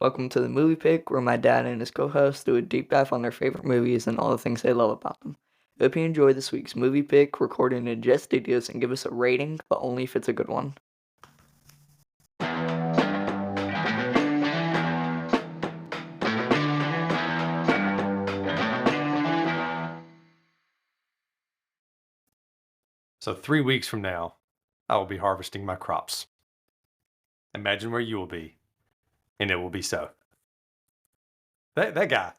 Welcome to the Movie Pick, where my dad and his co-host do a deep dive on their favorite movies and all the things they love about them. Hope you enjoy this week's Movie Pick, recorded in Jet Studios, and give us a rating, but only if it's a good one. So 3 weeks from now, I will be harvesting my crops. Imagine where you will be, and it will be so. That guy,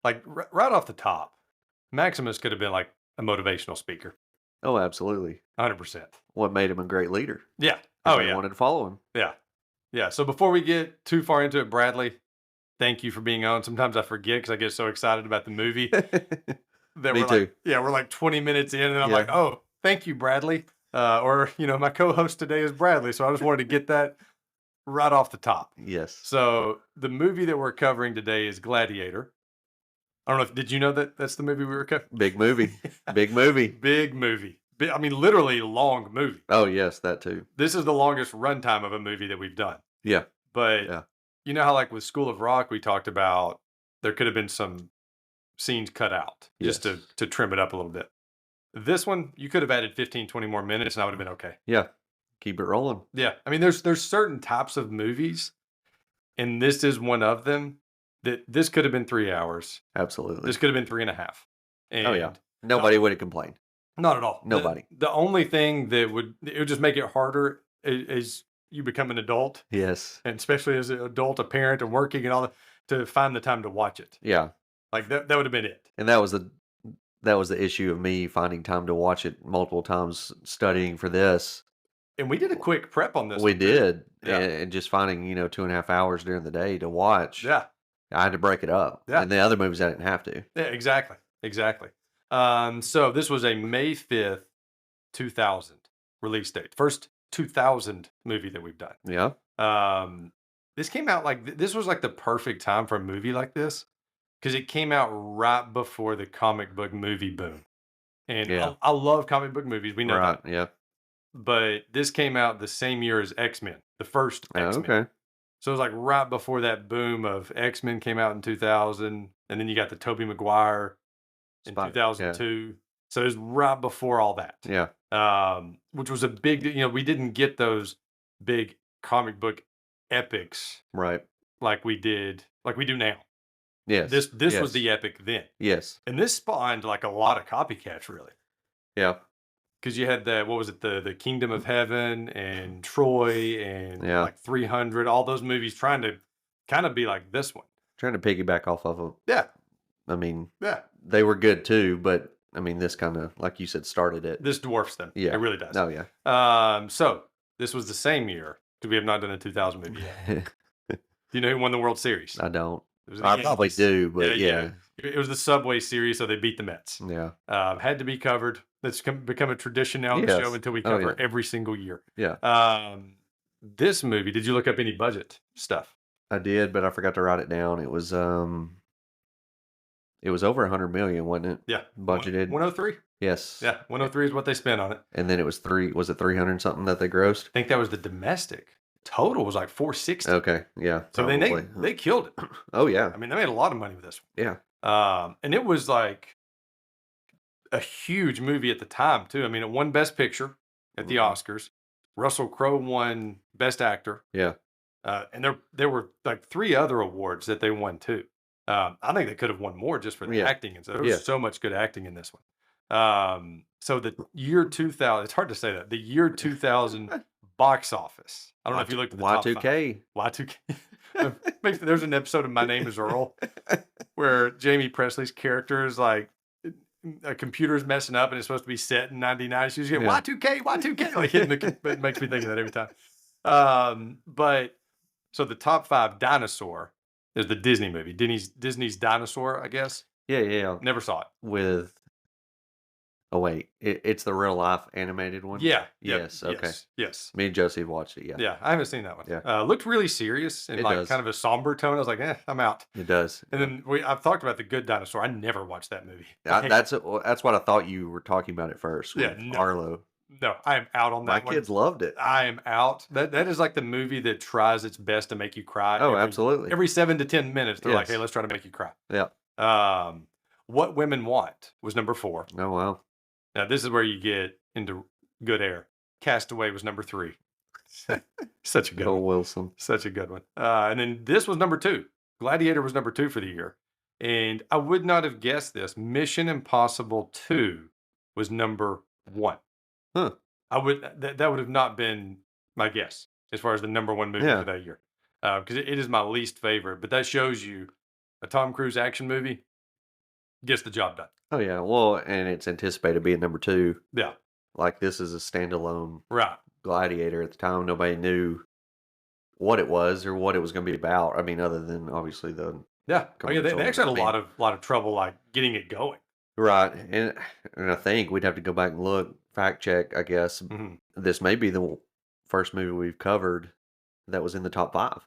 like right off the top, Maximus could have been like a motivational speaker, Oh, absolutely. 100%. What made him a great leader? Yeah. 'Cause Oh, they yeah. wanted to follow him. Yeah. Yeah. So before we get too far into it, Bradley, thank you for being on. Sometimes I forget because I get so excited about the movie that Me we're too. like, we're like 20 minutes in, and I'm Yeah. like, oh, thank you, Bradley. My co-host today is Bradley, so I just wanted to get that right off the top. Yes. So the movie that we're covering today is Gladiator. I don't know did you know that that's the movie we were covering? Big movie. Big movie. Big movie. Literally long movie. Oh, yes, that too. This is the longest runtime of a movie that we've done. Yeah. But Yeah. you know how like with School of Rock, we talked about there could have been some scenes cut out just Yes. to trim it up a little bit. This one, you could have added 15, 20 more minutes and I would have been okay. Yeah. Keep it rolling. Yeah. There's certain types of movies, and this is one of them, that this could have been 3 hours. Absolutely. This could have been 3.5. Oh, yeah. Nobody would have complained. Not at all. Nobody. The only thing that would just make it harder is you become an adult, Yes. and especially as an adult, a parent, and working and all that, to find the time to watch it. Yeah. Like that would have been it. And that was the issue of me finding time to watch it multiple times, studying for this. And we did a quick prep on this. We one, too. did. Yeah. And just finding, 2.5 hours during the day to watch. Yeah. I had to break it up. Yeah. And the other movies I didn't have to. Yeah, exactly. So this was a May 5th, 2000 release date. First 2000 movie that we've done. Yeah. This came out this was like the perfect time for a movie like this, because it came out right before the comic book movie boom. And Yeah. I love comic book movies. We know Right. that. Yeah. But this came out the same year as X-Men, the first X-Men. Okay. So it was like right before that boom of X-Men came out in 2000. And then you got the Tobey Maguire in Spot- 2002. So it was right before all that. Yeah. Which was a big, we didn't get those big comic book epics Right. like we do now. Yes. This yes. was the epic then. Yes. And this spawned like a lot of copycats, really. Yeah. Because you had the Kingdom of Heaven and Troy and Yeah. like 300, all those movies trying to kind of be like this one. Trying to piggyback off of them. Yeah. Yeah. They were good too, but this kind of, like you said, started it. This dwarfs them. Yeah. It really does. Oh, yeah. So this was the same year, because we have not done a 2000 movie yet. Do you know who won the World Series? I don't. It was the I probably Yankees. do, but yeah. It was the Subway Series, so they beat the Mets. Yeah. Had to be covered. That's become a tradition now on the Yes. show until we Oh, cover yeah. every single year. Yeah. This movie, did you look up any budget stuff? I did, but I forgot to write it down. It was over 100 million, wasn't it? Yeah. Budgeted. 103? Yes. Yeah, 103 is what they spent on it. And then it was 300 something that they grossed? I think that was the domestic. Total was like 460. Okay. Yeah. So probably. they killed it. Oh, yeah. They made a lot of money with this Yeah. one. And it was like a huge movie at the time, too. It won Best Picture at the Mhm. Oscars. Russell Crowe won Best Actor. Yeah. And there were like 3 other awards that they won, too. I think they could have won more just for the Yeah. acting. And so there was Yeah. so much good acting in this one. So the year 2000, it's hard to say that. The year 2000 box office. I don't know if you looked at the top Y2K. Y2K. There's an episode of My Name is Earl where Jamie Presley's character is like, a computer's messing up and it's supposed to be set in 99. She's getting Yeah. Y2K, Y2K. Like it makes me think of that every time. But so the top 5 dinosaur is the Disney movie. Disney's Dinosaur, I guess. Yeah. Never saw it. Oh, wait. It's the real life animated one? Yeah. Yes. Yep, Okay. Yes. Me and Josie watched it. Yeah. Yeah. I haven't seen that one. Yeah. Looked really serious and It like does. kind of a somber tone. I was like, I'm out. It does. And then I've talked about The Good Dinosaur. I never watched that movie. That's what I thought you were talking about at first. Yeah, With no. Arlo. No, I am out on My that one. kids loved it. I am out. That is like the movie that tries its best to make you cry. Oh, absolutely. Every 7 to 10 minutes, they're like, "Hey, Yes. let's try to make you cry." Yeah. What Women Want was number 4. Oh, wow. Now this is where you get into good air. Castaway was number 3. Such a good Oh, one. Wilson. Such a good one. And then this was number 2. Gladiator was number 2 for the year. And I would not have guessed this. Mission Impossible 2 was number 1. Huh. That would have not been my guess as far as the number 1 movie Yeah. for that year. Because it is my least favorite. But that shows you a Tom Cruise action movie gets the job done. Oh, yeah. Well, and it's anticipated being number 2. Yeah. Like, this is a standalone Right. Gladiator. At the time, nobody knew what it was or what it was going to be about. I mean, other than obviously the Yeah. Oh, yeah. They commercial. actually had I a mean, lot of trouble like getting it going. right. And I think we'd have to go back and look, fact check, I guess. Mhm. This may be the first movie we've covered that was in the top 5.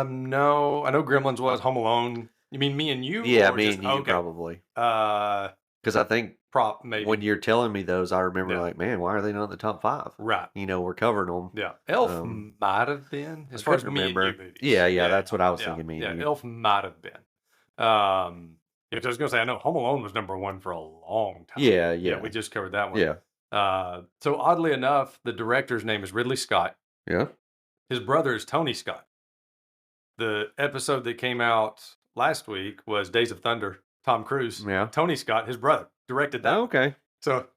No, I know Gremlins was Home Alone. You mean me and you? Yeah, or me just, and you okay. probably. Uh, Because I think prop maybe. when you're telling me those, I remember Yeah. like, man, why are they not in the top 5? Right. You know, we're covering them. Yeah. Elf Um, might have been as I far as couldn't me and remember. you movies. Yeah, that's what I was Yeah. thinking. Me Yeah. and you. Elf might have been. Yeah, I was gonna say I know Home Alone was number 1 for a long time. Yeah. We just covered that one. Yeah. So oddly enough, the director's name is Ridley Scott. Yeah. His brother is Tony Scott. The episode that came out last week was Days of Thunder. Tom Cruise. Yeah. Tony Scott, his brother, directed that. Oh, okay. So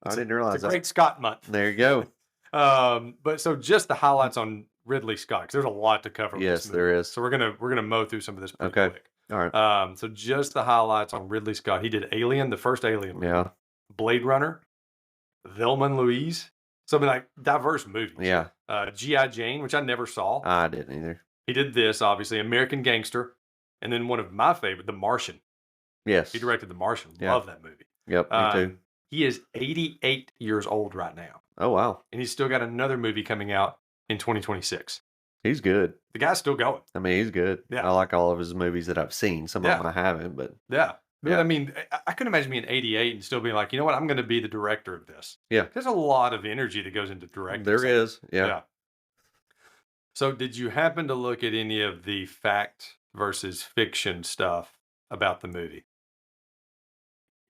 I didn't realize it's a that. great Scott month. There you go. But so just the highlights on Ridley Scott, because there's a lot to cover. With Yes, this movie. there is. So we're gonna mow through some of this pretty Okay. quick. All right. So just the highlights on Ridley Scott. He did Alien, the first Alien movie. Yeah. Blade Runner, Thelma and Louise. Something like diverse movies. Yeah. G.I. Jane, which I never saw. I didn't either. He did this, obviously, American Gangster, and then one of my favorite, The Martian. Yes. He directed The Martian. Yeah. Love that movie. Yep. Me too. He is 88 years old right now, Oh, wow. and he's still got another movie coming out in 2026. He's good. The guy's still going. I mean, he's good. Yeah. I like all of his movies that I've seen. Some of Yeah. them I haven't, but Yeah. But, Yeah. I mean, I couldn't imagine being 88 and still being like, you know what, I'm going to be the director of this. Yeah. There's a lot of energy that goes into directing. there something. is. Yeah. Yeah. So did you happen to look at any of the fact versus fiction stuff about the movie?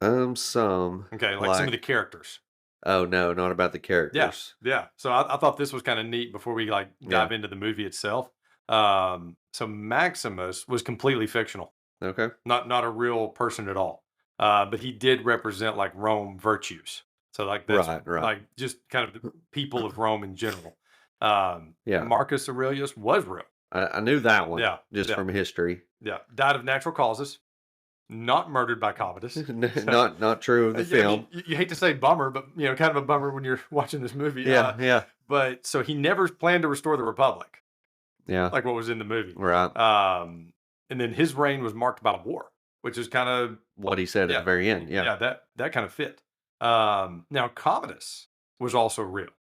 Some. Okay, like some of the characters. Oh, no, not about the characters. Yeah. So I thought this was kind of neat before we like dive into the movie itself. So Maximus was completely fictional, Okay. not a real person at all. But he did represent like Rome virtues. So like that's Right. like just kind of the people of Rome in general. Yeah. Marcus Aurelius was real. I knew that one. Yeah, Just yeah. from history. Yeah, died of natural causes, not murdered by Commodus. not true of the Yeah, I film. mean, you hate to say bummer, but kind of a bummer when you're watching this movie. Yeah. But so he never planned to restore the Republic, Yeah. like what was in the movie. Right. And then his reign was marked by war, which is kind of What he said at the very end. Yeah. that kind of fit. Now Commodus was also real,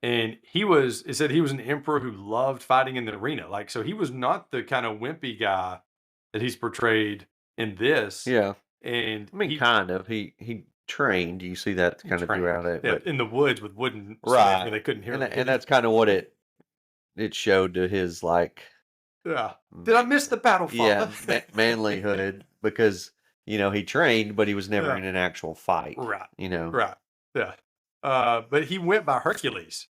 and it said he was an emperor who loved fighting in the arena. Like, so he was not the kind of wimpy guy that he's portrayed in this. Yeah. And I mean, kind of. He trained. You see that kind of trained. throughout it. But, in the woods with wooden sticks Right. where they couldn't hear and, him. and that's kind of what it showed to his, like, Yeah. Did I miss the battle, yeah, Father? manlyhood, because, he trained, but he was never Yeah. in an actual fight. Right. Right. Right. Yeah. But he went by Hercules.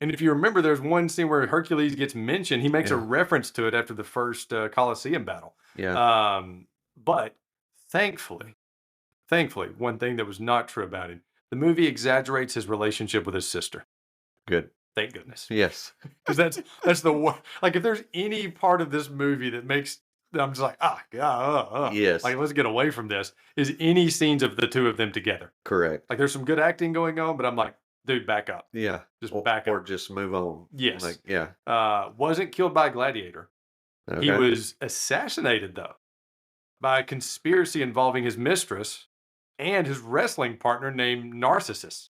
And if you remember, there's one scene where Hercules gets mentioned. He makes a Yeah. reference to it after the first Colosseum battle. Yeah. But thankfully, one thing that was not true about him, the movie exaggerates his relationship with his sister. Good. Thank goodness. Yes. Because that's the one. Like, if there's any part of this movie that makes I'm just like, Yes. like, let's get away from this, is any scenes of the two of them together. Correct. Like, there's some good acting going on, but I'm like, dude, back up. Yeah. Just or, back or up. just move on. Yes. Like, yeah. Wasn't killed by a gladiator. Okay. He was assassinated, though, by a conspiracy involving his mistress and his wrestling partner named Narcissus.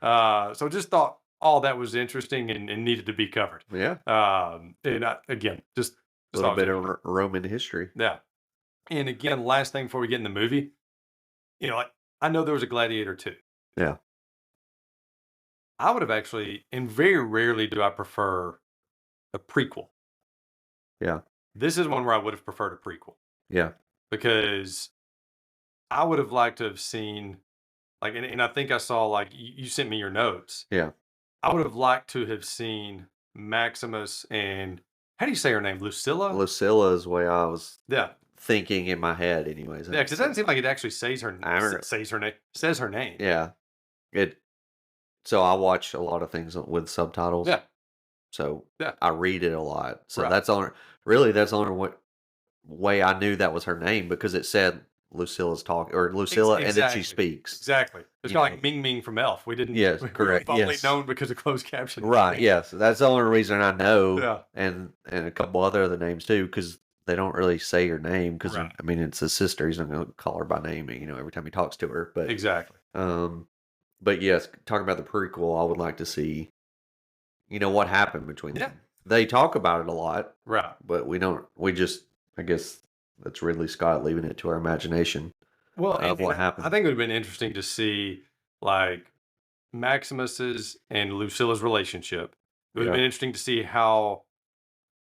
So just thought all that was interesting and needed to be covered. Yeah. And again, just A little bit of Roman history. Yeah. And again, last thing before we get in the movie, like, I know there was a Gladiator 2. Yeah. I would have actually, and very rarely do I prefer a prequel. Yeah. This is one where I would have preferred a prequel Yeah. because I would have liked to have seen, like, and I think I saw, like, you sent me your notes. Yeah. I would have liked to have seen Maximus and, how do you say her name? Lucilla? Lucilla is the way I was Yeah. thinking in my head, anyways. Yeah, because it doesn't seem like it actually says her I remember, name. Says her name. yeah. It. So I watch a lot of things with subtitles. Yeah. So Yeah. I read it a lot. So Right. that's the only way I knew that was her name, because it said Lucilla's talking, or Lucilla, and then she Exactly. speaks. Exactly. It's You kind of know. like Ming Ming from Elf. We didn't. Yes, We've correct. only Yes. known because of closed captioning. Right. Yes. That's the only reason I know. Yeah. And a couple other names too, because they don't really say her name. Because Right. I mean, it's his sister. He's not going to call her by name, every time he talks to her. But Exactly. but yes, talking about the prequel, I would like to see, what happened between Yeah. them. They talk about it a lot, Right. but we don't. We just, I guess, that's Ridley Scott leaving it to our imagination Well, of what happened. I think it would have been interesting to see, like, Maximus's and Lucilla's relationship. It would have Yeah. been interesting to see how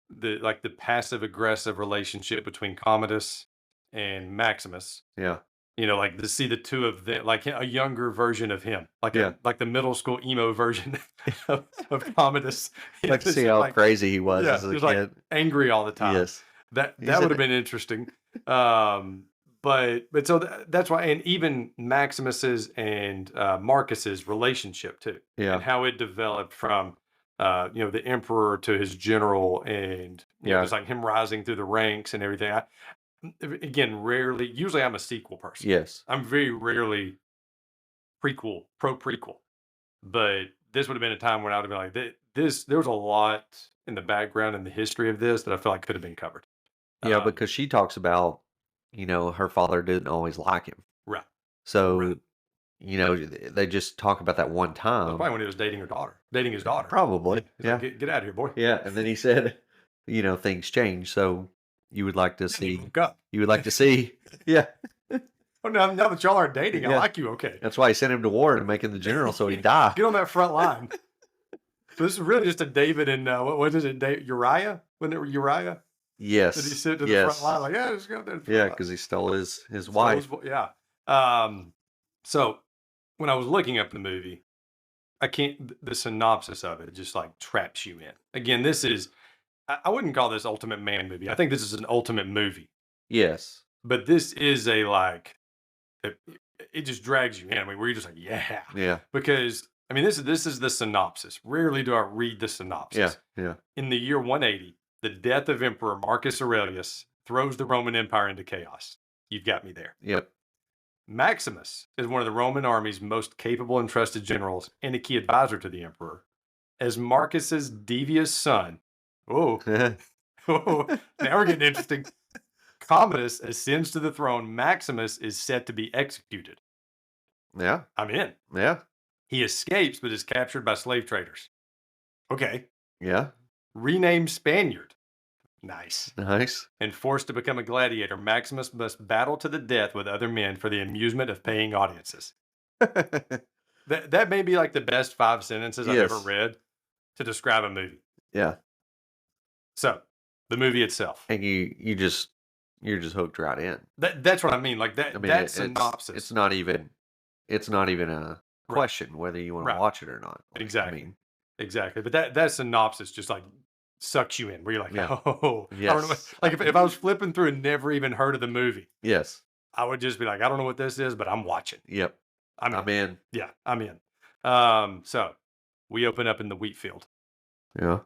the passive aggressive relationship between Commodus and Maximus. Yeah. Like to see the two of them, like a younger version of him, like Yeah. like the middle school emo version of Commodus. Like to It's see how like, crazy he was yeah, as he a was kid. like angry all the time. Yes. That He's would an- have been interesting. But so that's why, and even Maximus's and Marcus's relationship too, Yeah. and how it developed from the emperor to his general, and Yeah. just like him rising through the ranks and everything. Again, rarely. Usually, I'm a sequel person. Yes. I'm very rarely pro prequel, but this would have been a time when I would have been like, this. There was a lot in the background and the history of this that I feel like could have been covered. Yeah, because she talks about, her father didn't always like him. Right. So, Right. they just talk about that one That's time. probably when he was dating his daughter. Probably. He's Yeah. like, get out of here, boy. Yeah. And then he said, things change. So you would like to And he see, woke up. yeah. Oh, now that y'all aren't dating, I Yeah. like you. Okay. That's why he sent him to war to make him the general so he'd die. Get on that front line. So this is really just a David and what is it? Uriah? Wasn't it Uriah? Yes. Did he sit to the Yes. front line? Like, yeah, just go there. Yeah, because he stole his So wife. yeah. So when I was looking up the movie, the synopsis of it just like traps you in. Again, this is, I wouldn't call this ultimate man movie. I think this is an ultimate movie, Yes. but this is it just drags you in. I mean, where you're just like, yeah, Yeah. because I mean, this is the synopsis. Rarely do I read the synopsis. Yeah. Yeah. In the year 180, the death of Emperor Marcus Aurelius throws the Roman Empire into chaos. You've got me there. Yep. Maximus is one of the Roman army's most capable and trusted generals and a key advisor to the emperor. As Marcus's devious son, now we're getting interesting. Commodus ascends to the throne. Maximus is set to be executed. Yeah. I'm in. Yeah. He escapes, but is captured by slave traders. Okay. Yeah. Renamed Spaniard. Nice. Nice. And forced to become a gladiator, Maximus must battle to the death with other men for the amusement of paying audiences. That may be like the best 5 sentences I've ever Yes. read to describe a movie. Yeah. So, the movie itself. And you're just hooked right in. That's what I mean. Like that. I mean, That synopsis. It's not even a question whether you want to Right. watch it or not. Like, Exactly. I mean, Exactly. But that synopsis just like sucks you in, where you're like, Yeah. oh, I don't know. Yes. Like if I was flipping through and never even heard of the movie, yes. I would just be like, I don't know what this is, but I'm watching. Yep. I'm in. I'm in. Yeah, I'm in. So we open up in the wheat field. Yeah.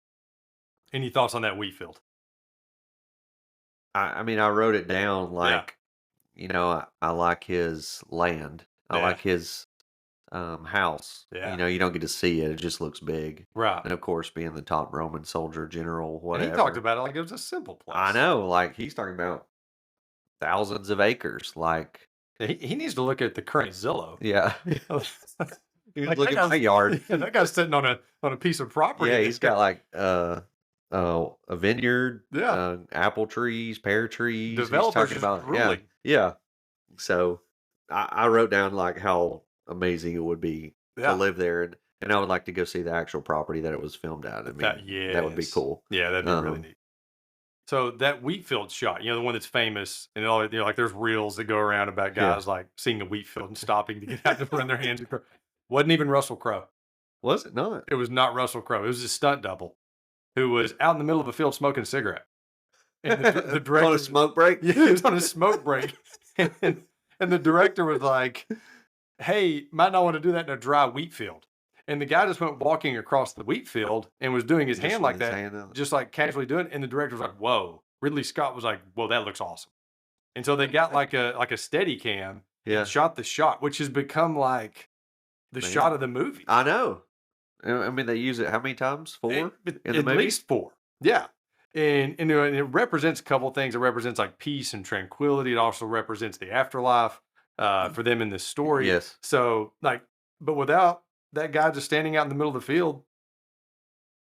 Any thoughts on that wheat field? I mean, I wrote it down like, I like his land. I Yeah. like his house. Yeah. You don't get to see it. It just looks big. Right. And of course, being the top Roman soldier, general, And whatever. he talked about it like it was a simple place. I know. Like, he's talking about thousands of acres. Like, He needs to look at the current Zillow. yeah. He's Like, looking that at my guy's- yard. Yeah, that guy's sitting on a piece of property. Yeah, that's he's got like a vineyard, Yeah. apple trees, pear trees. He's Developers talking just about drooling. yeah. So I wrote down like how amazing it would be Yeah. to live there, And I would like to go see the actual property that it was filmed at. I That mean, that would be yes. cool. Yeah, that'd be really Um, neat. So that wheat field shot, the one that's famous, and all like there's reels that go around about yeah. guys like seeing a wheat field and stopping to get out to run their hands across. Wasn't even Russell Crowe. Was it not? It was not Russell Crowe. It was his stunt double who was out in the middle of a field smoking a cigarette. And the director On a smoke break? yeah, he was on a smoke break. And, and the director was like, hey, might not want to do that in a dry wheat field. And the guy just went walking across the wheat field and was doing his Just hand with like his that, hand up. just like casually doing it. And the director was like, whoa. Ridley Scott was like, whoa, that looks awesome. And so they got like a steady cam Yeah. and shot the shot, which has become like the Man. shot of the movie. I know. I mean, they use it how many times? 4 in the At movie? least 4. Yeah. And it represents a couple of things. It represents like peace and tranquility. It also represents the afterlife for them in this story. Yes. So like, but without that guy just standing out in the middle of the field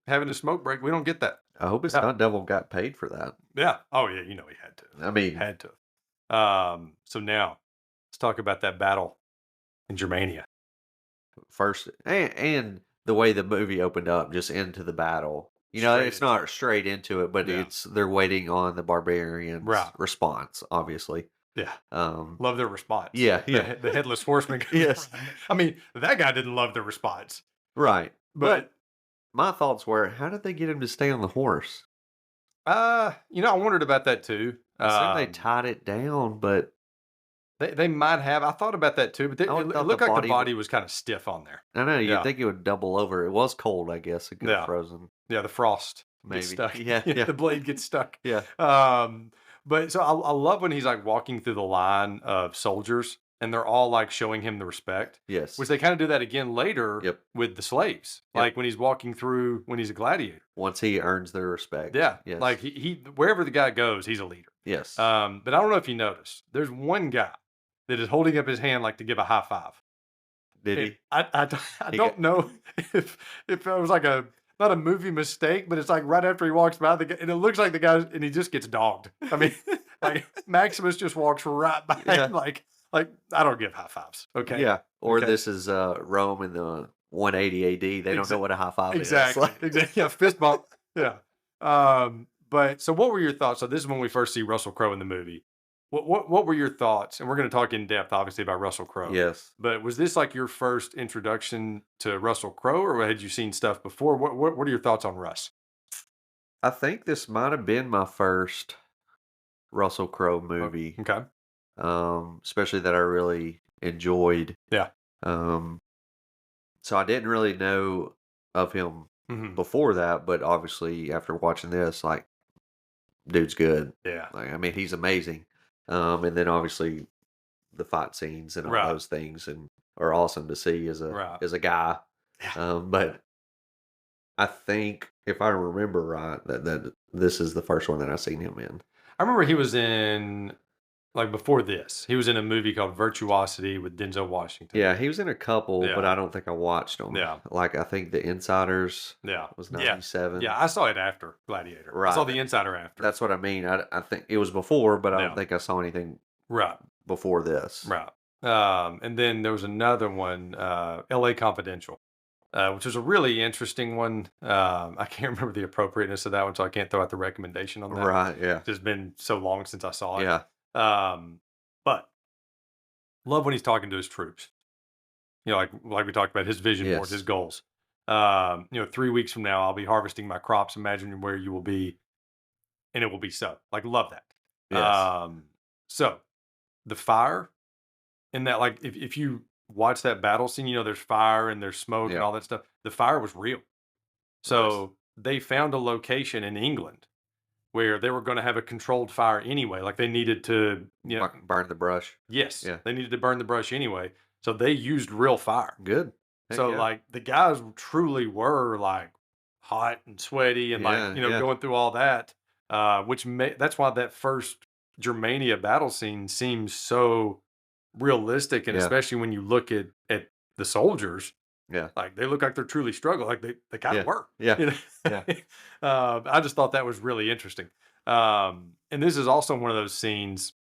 having a smoke break, we don't get that. I hope his Yeah. stunt double got paid for that. Yeah. Oh yeah. He had to. I mean, Had to. So now let's talk about that battle in Germania. first, and the way the movie opened up, just into the battle. Straight it's into not straight into it, but Yeah. they're waiting on the barbarians' Right. response, obviously. Yeah. Um, Love their response. Yeah, The, yeah. the headless horseman. Yes. I mean, that guy didn't love the response. right. But My thoughts were, how did they get him to stay on the horse? I wondered about that too. I assume they tied it down, but They might have. I thought about that too, but it I would've thought looked the like the body body was kind of stiff on there. I know you'd Yeah. think it would double over. It was cold, I guess. It could have Yeah. frozen. Yeah, the frost Maybe. gets stuck. Yeah, yeah. The blade gets stuck. Yeah. But so I love when he's like walking through the line of soldiers and they're all like showing him the respect, Yes. which they kind of do that again later Yep. with the slaves, Yep. like when he's walking through when he's a gladiator. Once he earns their respect. Yeah, Yes. like he wherever the guy goes, he's a leader. Yes. But I don't know if you noticed, there's one guy that is holding up his hand like to give a high five. Did And he? I He don't got- know if it was like not a movie mistake, but it's like right after he walks by the guy, and it looks like the guy, and he just gets dogged. I mean, like Maximus just walks right by Yeah. him, like I don't give high fives. Okay, Yeah. Or Okay. this is Rome in the 180 AD. They don't know what a high five exactly, is. Like- exactly. Yeah, fist bump. Yeah. But so what were your thoughts? So this is when we first see Russell Crowe in the movie. What were your thoughts? And we're going to talk in depth, obviously, about Russell Crowe. Yes. But was this like your first introduction to Russell Crowe, or had you seen stuff before? What are your thoughts on Russ? I think this might have been my first Russell Crowe movie. Okay. Especially that I really enjoyed. Yeah. So I didn't really know of him Mhm. before that, but obviously after watching this, like, dude's good. Yeah. Like, I mean, he's amazing. And then obviously the fight scenes and all Right. those things and are awesome to see as a Right. guy. Yeah. But I think if I remember right, that this is the first one that I've seen him in. I remember he was in, like before this, he was in a movie called Virtuosity with Denzel Washington. Yeah, he was in a couple, but Yeah. I don't think I watched them. Yeah. Like I think The Insiders Yeah. was Yeah. 97. Yeah. I saw it after Gladiator. I saw Right. The Insider after. That's what I mean. I think it was before, but I Yeah. don't think I saw anything right. before this. Right. And then there was another one, L.A. Confidential, which was a really interesting one. I can't remember the appropriateness of that one, so I can't throw out the recommendation on that. Right, yeah. It's been so long since I saw it. Yeah. But love when he's talking to his troops. Like we talked about his vision board, Yes. his goals. 3 weeks from now, I'll be harvesting my crops. Imagine where you will be, and it will be so. Like, love that. Yes. So the fire in that, like, if you watch that battle scene, there's fire and there's smoke and Yeah. all that stuff. The fire was real. So they found a location in England where they were going to have a controlled fire anyway. Like they needed to, Burn the brush. yes, Yeah. they needed to burn the brush anyway. So they used real fire. Good. Heck So yeah. like the guys truly were like hot and sweaty and Yeah, yeah. going through all that, that's why that first Germania battle scene seems so realistic, and Yeah. especially when you look at the soldiers, Yeah. like they look like they're truly struggling, like they kind Yeah. of were. Yeah. You know? Yeah. I just thought that was really interesting. And this is also one of those scenes.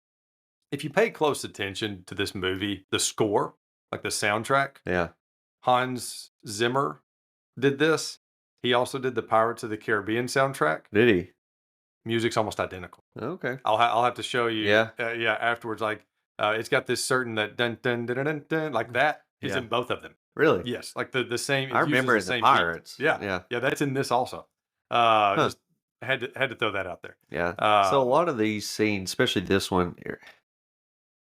If you pay close attention to this movie, the score, like the soundtrack, Yeah. Hans Zimmer did this. He also did the Pirates of the Caribbean soundtrack. Did he? Music's almost identical. Okay. I'll have to show you. Yeah. Afterwards. Like, it's got this certain that dun dun dun dun dun, dun like that is Yeah. in both of them. Really? Yes, like the same. I It remember uses in the same beat. Pirates. Yeah, Yeah. that's in this also. Huh. Just had to throw that out there. Yeah. So a lot of these scenes, especially this one,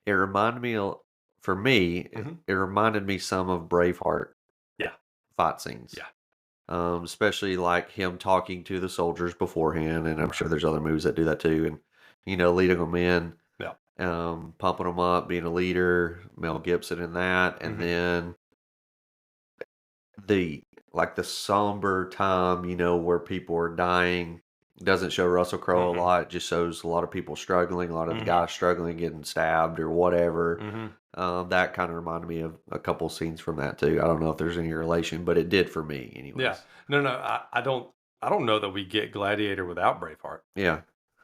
it reminded me, for me, it reminded me some of Braveheart Yeah. fight scenes. Yeah. Especially like him talking to the soldiers beforehand, and I'm sure there's other movies that do that too, and leading them in, Yeah. pumping them up, being a leader, Mel Gibson in that, and then the somber time, where people are dying. Doesn't show Russell Crowe a lot. It just shows a lot of people struggling, a lot of the guys struggling, getting stabbed or whatever. That kind of reminded me of a couple scenes from that too. I don't know if there's any relation, but it did for me, anyways. Yeah. No, I don't know that we get Gladiator without Braveheart. Yeah.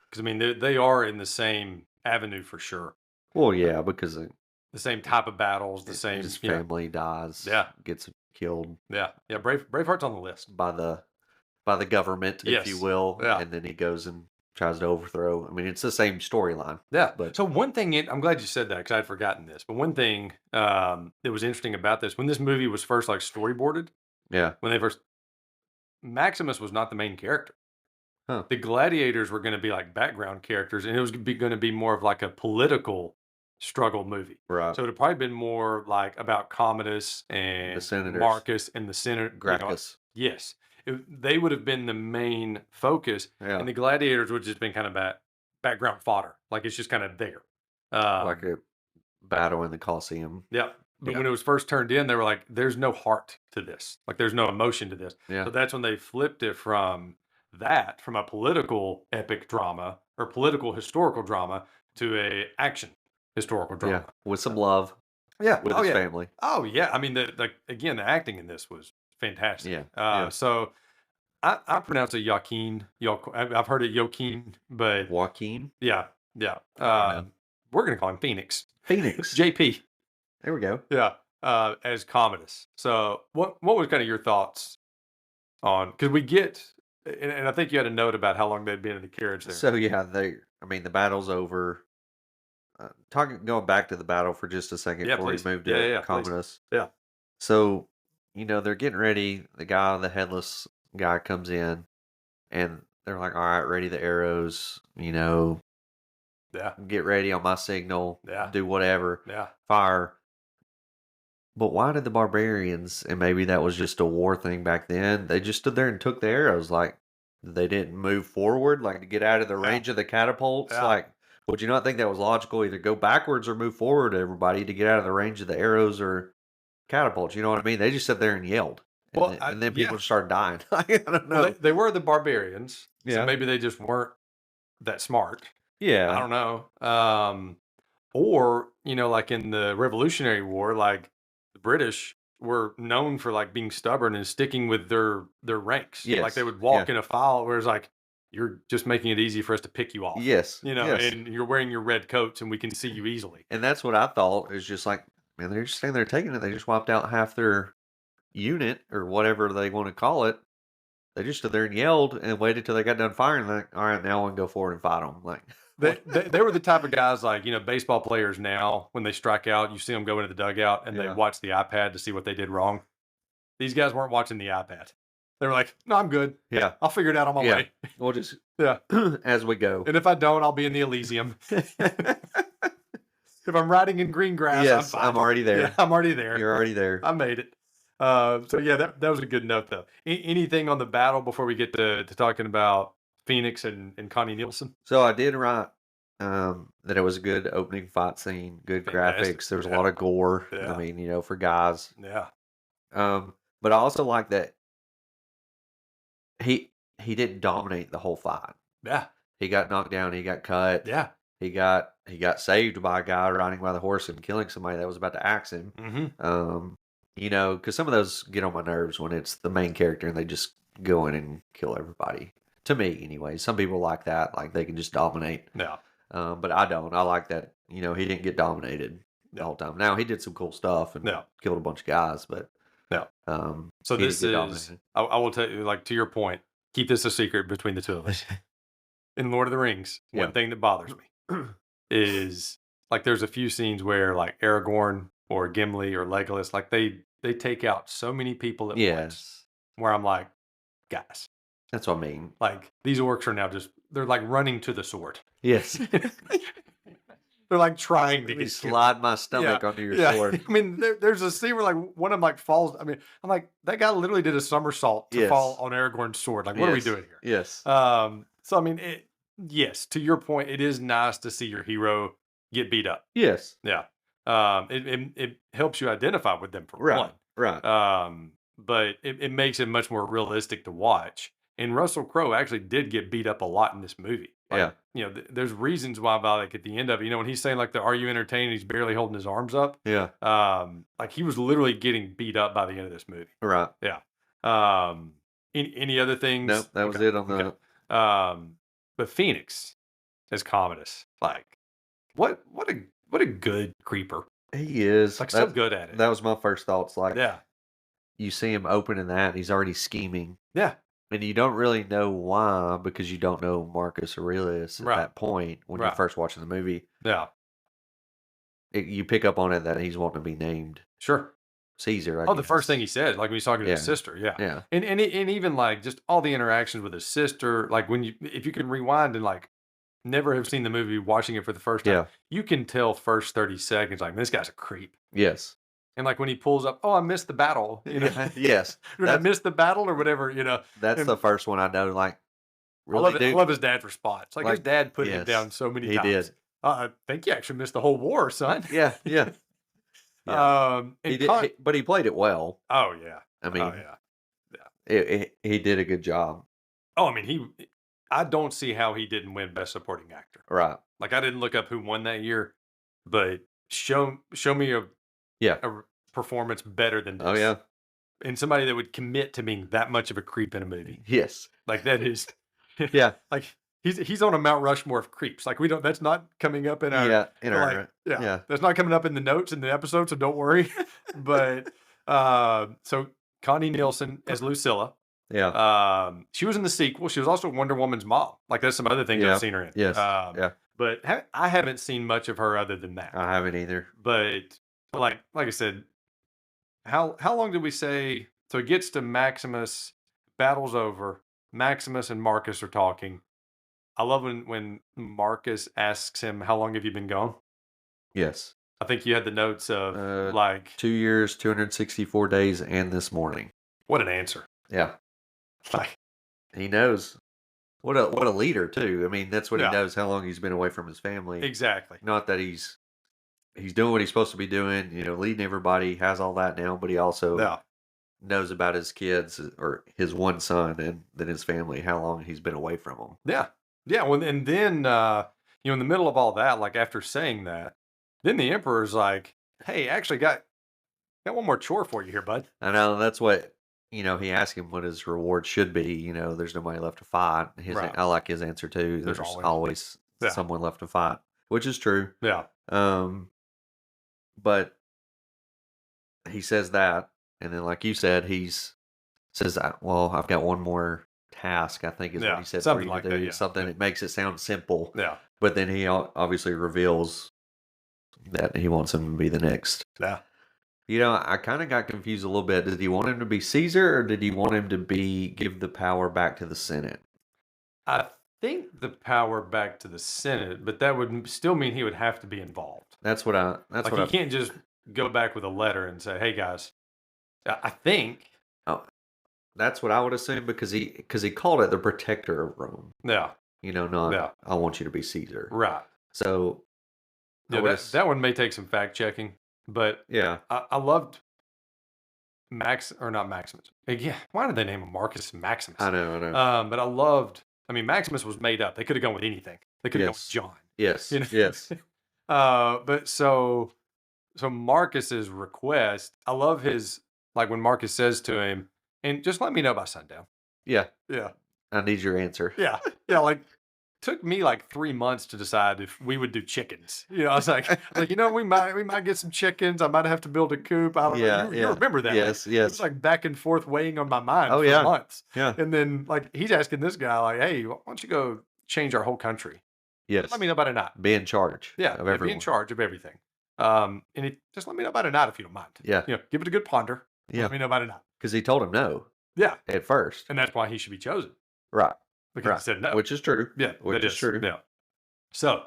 Because I mean, they are in the same avenue for sure. Well, yeah, because The same type of battles, the same. his family dies. Yeah. Gets killed. Yeah. Braveheart's on the list. By the government, if you Yes. will. Yeah. And then he goes and tries to overthrow. I mean, it's the same storyline. Yeah. But So one thing, I'm glad you said that because I'd forgotten this. But one thing that was interesting about this, when this movie was first like storyboarded, yeah. when they first, Maximus was not the main character. Huh. The gladiators were going to be like background characters, and it was going to be more of like a political struggle movie. Right. So it'd probably been more like about Commodus and The senators. Marcus and the senator. Gracchus. Yes. They would have been the main focus, Yeah. and the gladiators would have just been kind of background fodder. Like it's just kind of there. Like a battle in the Colosseum. Yeah. But Yeah. when it was first turned in, they were like, there's no heart to this. Like there's no emotion to this. Yeah. So that's when they flipped it from a political epic drama or political historical drama to a action historical Yeah. drama. With some love. Yeah. With Oh, his yeah. family. Oh, yeah. I mean, again, the acting in this was fantastic. Yeah. Yeah. So I pronounce it Joaquin. I've heard it Joaquin, but Joaquin. yeah. Yeah. know. We're going to call him Phoenix. Phoenix. JP. There we go. Yeah. As Commodus. So what was kind of your thoughts on, because we get, and I think you had a note about how long they'd been in the carriage there. So yeah, the battle's over. Going back to the battle for just a second Yeah, before please. we moved Yeah, to yeah, please. Commodus. Yeah. So, they're getting ready. The headless guy comes in, and they're like, "All right, ready the arrows. Yeah. Get ready on my signal. Yeah. Do whatever. Yeah. Fire." But why did the barbarians, and maybe that was just a war thing back then, they just stood there and took the arrows? Like, they didn't move forward, like to get out of the range of the catapults? Yeah. Like, would you not think that was logical? Either go backwards or move forward, everybody, to get out of the range of the arrows or catapults. You know what I mean? They just sat there and yelled. And Well, then people yeah. just started dying. I don't know. Well, they were the barbarians. Yeah. So maybe they just weren't that smart. Yeah. I don't know. Or, like in the Revolutionary War, like the British were known for like being stubborn and sticking with their ranks. Like Yes. they would walk Yeah. in a file, whereas like, you're just making it easy for us to pick you off. Yes. Yes. And you're wearing your red coats and we can see you easily. And that's what I thought, is just like, man, they're just standing there taking it. They just wiped out half their unit or whatever they want to call it. They just stood there and yelled and waited till they got done firing. Like, all right, now I want to go forward and fight them. Like, They were the type of guys like, baseball players now, when they strike out, you see them go into the dugout and they Yeah. watch the iPad to see what they did wrong. These guys weren't watching the iPad. They were like, no, I'm good. yeah, I'll figure it out on my Yeah. way. we'll just Yeah. as we go. And if I don't, I'll be in the Elysium. If I'm riding in green grass, Yes, I'm fine. I'm already there. Yeah, I'm already there. You're already there. I made it. So yeah, that was a good note though. Anything on the battle before we get to talking about Phoenix and Connie Nielsen? So I did write that it was a good opening fight scene, good Fantastic. graphics. There was a Yeah. lot of gore. Yeah. I mean, for guys. Yeah. But I also like that he didn't dominate the whole fight. Yeah. He got knocked down. He got cut. Yeah. He got saved by a guy riding by the horse and killing somebody that was about to axe him. Mm-hmm. Because some of those get on my nerves when it's the main character and they just go in and kill everybody. To me, anyway. Some people like that, like they can just dominate. Yeah. But I don't. I like that. He didn't get dominated the whole time. Now he did some cool stuff and Yeah. killed a bunch of guys, but Yeah. So he did this get is, dominated. I will tell you, like, to your point, keep this a secret between the two of us. In Lord of the Rings, Yeah. one thing that bothers me is, like, there's a few scenes where, like, Aragorn or Gimli or Legolas, like, they take out so many people at once, Yes, where I'm like, guys, that's what I mean. like, these orcs are now just, they're like running to the sword. Yes, They're like trying to let me get slide my yeah, stomach onto your yeah. sword. I mean, there's a scene where like one of them like falls. I mean, I'm like, that guy literally did a somersault to fall Yes, on Aragorn's sword. Like, what are we yes, doing here? yes, So I mean, yes, to your point, it is nice to see your hero get beat up. yes. Yeah. It helps you identify with them for Right, right. one. But it makes it much more realistic to watch. And Russell Crowe actually did get beat up a lot in this movie. Like, Yeah, you know, there's reasons why, by like at the end of it, you know, when he's saying like the "Are you entertained?" He's barely holding his arms up. yeah. Like he was literally getting beat up by the end of this movie. Right. Yeah. Any other things? Nope, that was it on the. Okay. But Phoenix as Commodus, like what a good creeper. He is. Like so good at it. That was my first thoughts. Like, Yeah. you see him opening that, and he's already scheming, Yeah. and you don't really know why because you don't know Marcus Aurelius at Right. that point when you're Right. first watching the movie. Yeah. You pick up on it that he's wanting to be named Sure. Caesar. I Oh, the first guess. thing he said, like when he's talking to his Yeah. sister, yeah. Yeah. And even like just all the interactions with his sister, like when if you can rewind and like never have seen the movie, watching it for the first time, Yeah. you can tell first 30 seconds, like, this guy's a creep. Yes. And like when he pulls up, oh, I missed the battle. You know? Yes. Or I missed the battle or whatever, you know. That's And the first one I know. Like, I love really, it. I dude. love his dad's response. Like his Like, dad putting it yes, down so many he times. did. I think you actually missed the whole war, son. Yeah. Yeah. And He did, but he played it well. oh yeah. I mean, Oh yeah. he did a good job. Oh, I mean, I don't see how he didn't win Best Supporting Actor. Right. Like I didn't look up who won that year, but show me Yeah. a performance better than this. Oh yeah. And somebody that would commit to being that much of a creep in a movie. Yes. Like that is, Yeah. like he's on a Mount Rushmore of creeps. Like we don't. That's not coming up in our. Yeah. In our. Like, yeah. Yeah. That's not coming up in the notes in the episode, so don't worry. But so Connie Nielsen as Lucilla. Yeah. She was in the sequel. She was also Wonder Woman's mom. Like there's some other things Yeah. I've seen her in. Yes. Yeah. But I haven't seen much of her other than that. I haven't either. But like I said, how long did we say? So it gets to Maximus, battle's over. Maximus and Marcus are talking. I love when Marcus asks him, "How long have you been gone?" Yes. I think you had the notes of like 2 years, 264 days, and this morning. what an answer. Yeah. Like He knows. What a leader too. I mean, that's what Yeah. he knows. How long he's been away from his family. exactly. Not that he's doing what he's supposed to be doing. You know, leading everybody. Has all that now, but he also Yeah. knows about his kids or his one son and then his family. How long he's been away from them. Yeah. Yeah. Well, and then, in the middle of all that, like after saying that, then the emperor's like, "Hey, actually got one more chore for you here, bud." I know that's what he asked him what his reward should be. There's nobody left to fight. Right. I like his answer too. There's There's always- always Yeah. someone left to fight, which is true. Yeah. But he says that, and then like you said, says, "Well, I've got one more task." I think is Yeah, what he said. something for you like to that, do. yeah. Something that makes it sound simple, Yeah. but then he obviously reveals that he wants him to be the next. Yeah. I kind of got confused a little bit. Did he want him to be Caesar, or did he want him to give the power back to the Senate? I think the power back to the Senate, but that would still mean he would have to be involved. That's what I. That's Like what he I. can't just go back with a letter and say, "Hey guys," I think. Oh, that's what I would assume because he called it the protector of Rome. Yeah. Not Yeah. I want you to be Caesar. Right. So I Yeah. would That one may take some fact checking, but yeah. I loved not Maximus. Yeah. Why did they name him Marcus Maximus? I know. But I loved. I mean, Maximus was made up. They could have gone with anything. They could have gone with Yes. John. Yes. You know? Yes. But so Marcus's request, I love his, like when Marcus says to him, "And just let me know by sundown." Yeah. Yeah. I need your answer. Yeah. Yeah. Like took me like 3 months to decide if we would do chickens. I was like, we might get some chickens. I might have to build a coop. I don't know. Yeah, You yeah. remember that, right? Yes, It was yes. like back and forth weighing on my mind Oh, for yeah. months. Yeah. And then like he's asking this guy, like, hey, why don't you go change our whole country? Yes. Let me know by tonight. Be in charge Yeah, of be in everyone. charge of everything. And he just let me know by tonight if you don't mind. Yeah. Give it a good ponder. Yeah. Let me know by tonight. Because he told him no Yeah. at first. And that's why he should be chosen. Right. Because Right. he said no. Which is true. Yeah. Which that is true. Yeah. So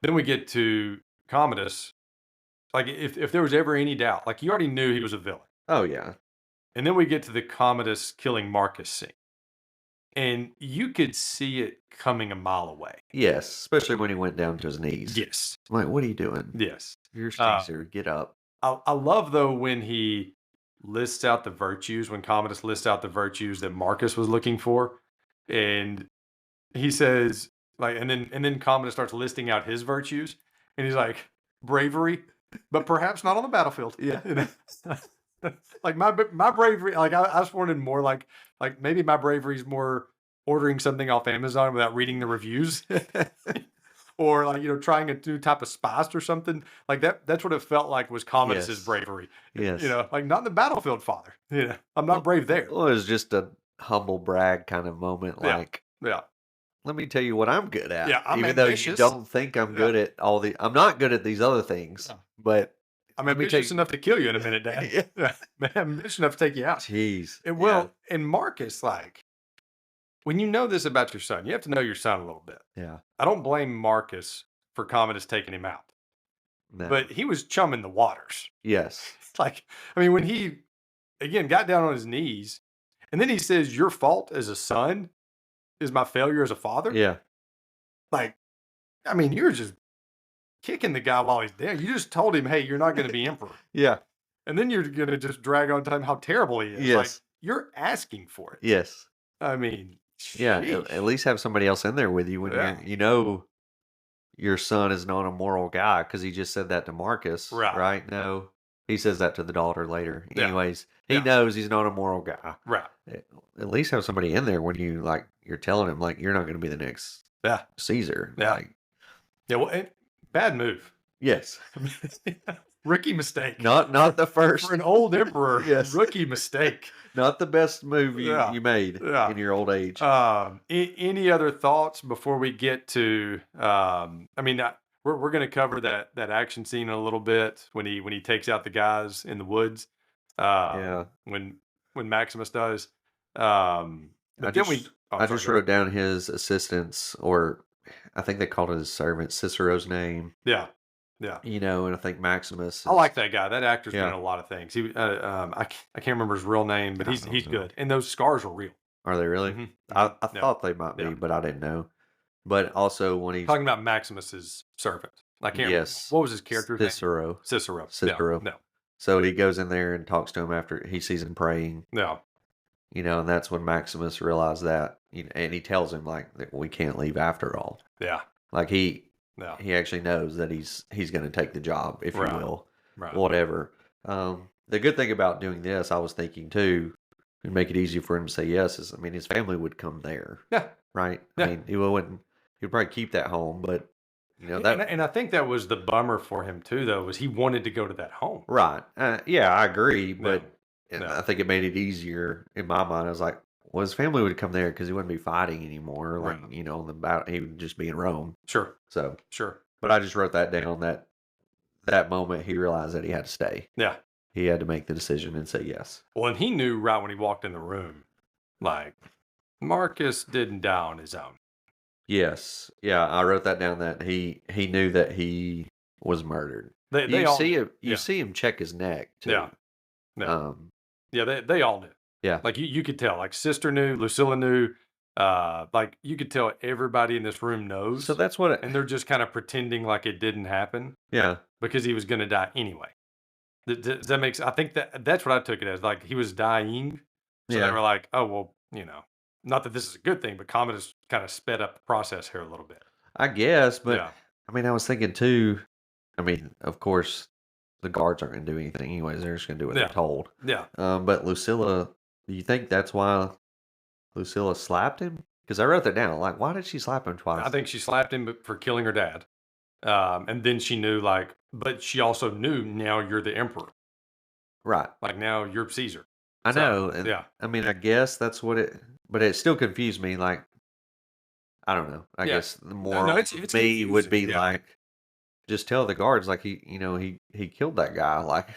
then we get to Commodus. Like if there was ever any doubt, like you already knew he was a villain. Oh, yeah. And then we get to the Commodus killing Marcus scene. And you could see it coming a mile away. Yes. Especially when he went down to his knees. Yes. I'm like, what are you doing? Yes. You're Caesar. Get up. I love though when he lists out the virtues, when Commodus lists out the virtues that Marcus was looking for, and he says like, and then Commodus starts listing out his virtues, and he's like bravery, but perhaps not on the battlefield. Yeah. Like my bravery, like I was wanted more like maybe my bravery is more ordering something off Amazon without reading the reviews. Or like, trying a new type of spice or something like that. That's what it felt like was Commodus's Yes. bravery. Yes. Like not in the battlefield, father. I'm not brave there. Well, it was just a humble brag kind of moment. Yeah. Like, Yeah. let me tell you what I'm good at. Yeah, I'm Even though you ambitious. don't think I'm good at I'm not good at these other things. Yeah. But I'm let me ambitious take- enough to kill you in a minute, Dad. Yeah. Man, I'm ambitious enough to take you out. Jeez. And and Marcus, like, when you know this about your son, you have to know your son a little bit. Yeah. I don't blame Marcus for Commodus taking him out, No. but he was chumming the waters. yes. Like, I mean, when he, again, got down on his knees, and then he says, your fault as a son is my failure as a father. Yeah. Like, I mean, you're just kicking the guy while he's there. You just told him, hey, you're not going to be emperor. Yeah. And then you're going to just drag on time how terrible he is. Like, Yes. you're asking for it. Yes. I mean, Yeah. sheesh. At least have somebody else in there with you when Yeah. your son is not a moral guy because he just said that to Marcus. Right. No. He says that to the daughter later. Yeah. Anyways, he Yeah. knows he's not a moral guy. Right. At least have somebody in there when you're telling him like you're not going to be the next Yeah. Caesar. Yeah. Like, Yeah. Well, bad move. yes. Rookie mistake. Not the first. For an old emperor. Yes. Rookie mistake. Not the best move Yeah. you made Yeah. in your old age. Any other thoughts before we get to? We're going to cover that action scene in a little bit when he takes out the guys in the woods. Yeah. When Maximus does. I But just, then we. Oh, I sorry, just go wrote down his assistants, or I think they called it his servant, Cicero's name. ahead. Yeah. And I think Maximus. I like that guy. That actor's been Yeah. in a lot of things. He, I can't remember his real name, but I he's don't know. good. And those scars are real. Are they really? Mhm. I Yeah. thought they might be, Yeah. but I didn't know. But also when he's Talking about Maximus's servant. I can't. Yes. What was his character's name? Cicero. Cicero. Cicero. No. So he goes in there and talks to him after he sees him praying. No. And that's when Maximus realized that, and he tells him like that we can't leave after all. Yeah. Like he No. actually knows that he's going to take the job, if Right. you will, Right. whatever. The good thing about doing this, I was thinking too, and make it easy for him to say yes is, his family would come there, Yeah. right? Yeah. He'd probably keep that home, but And I think that was the bummer for him too, though, was he wanted to go to that home. right? Yeah, I agree, but No. I think it made it easier in my mind. I was like, well, his family would come there because he wouldn't be fighting anymore. Like, Right. on the battle, he would just be in Rome. Sure. So, Sure. but I just wrote that down. That moment, he realized that he had to stay. Yeah. He had to make the decision and say yes. Well, and he knew right when he walked in the room, like Marcus didn't die on his own. Yes, yeah, I wrote that down. That he knew that he was murdered. They You all see knew. him. You Yeah. see him check his neck too. Yeah. Yeah. Yeah, they all knew. Yeah. Like you could tell. Like Sister knew, Lucilla knew. Like you could tell everybody in this room knows. So that's what. And they're just kind of pretending like it didn't happen Yeah. because he was going to die anyway. Does that make sense? I think that's what I took it as. Like he was dying. So they Yeah. were like, oh, well, not that this is a good thing, but Commodus kind of sped up the process here a little bit. I guess, but Yeah. I was thinking too. Of course, the guards aren't going to do anything anyways. They're just going to do what Yeah. they're told. Yeah. But Lucilla, do you think that's why Lucilla slapped him? Because I wrote that down. Like, why did she slap him twice? I think she slapped him for killing her dad. And then she knew, like, but she also knew now you're the emperor. Right. Like, now you're Caesar. I So, know. And yeah. I mean, I guess that's what but it still confused me. Like, I don't know. I Yeah. guess the No, moral it's of me would confusing. be Yeah. like, just tell the guards, like, he killed that guy. Like,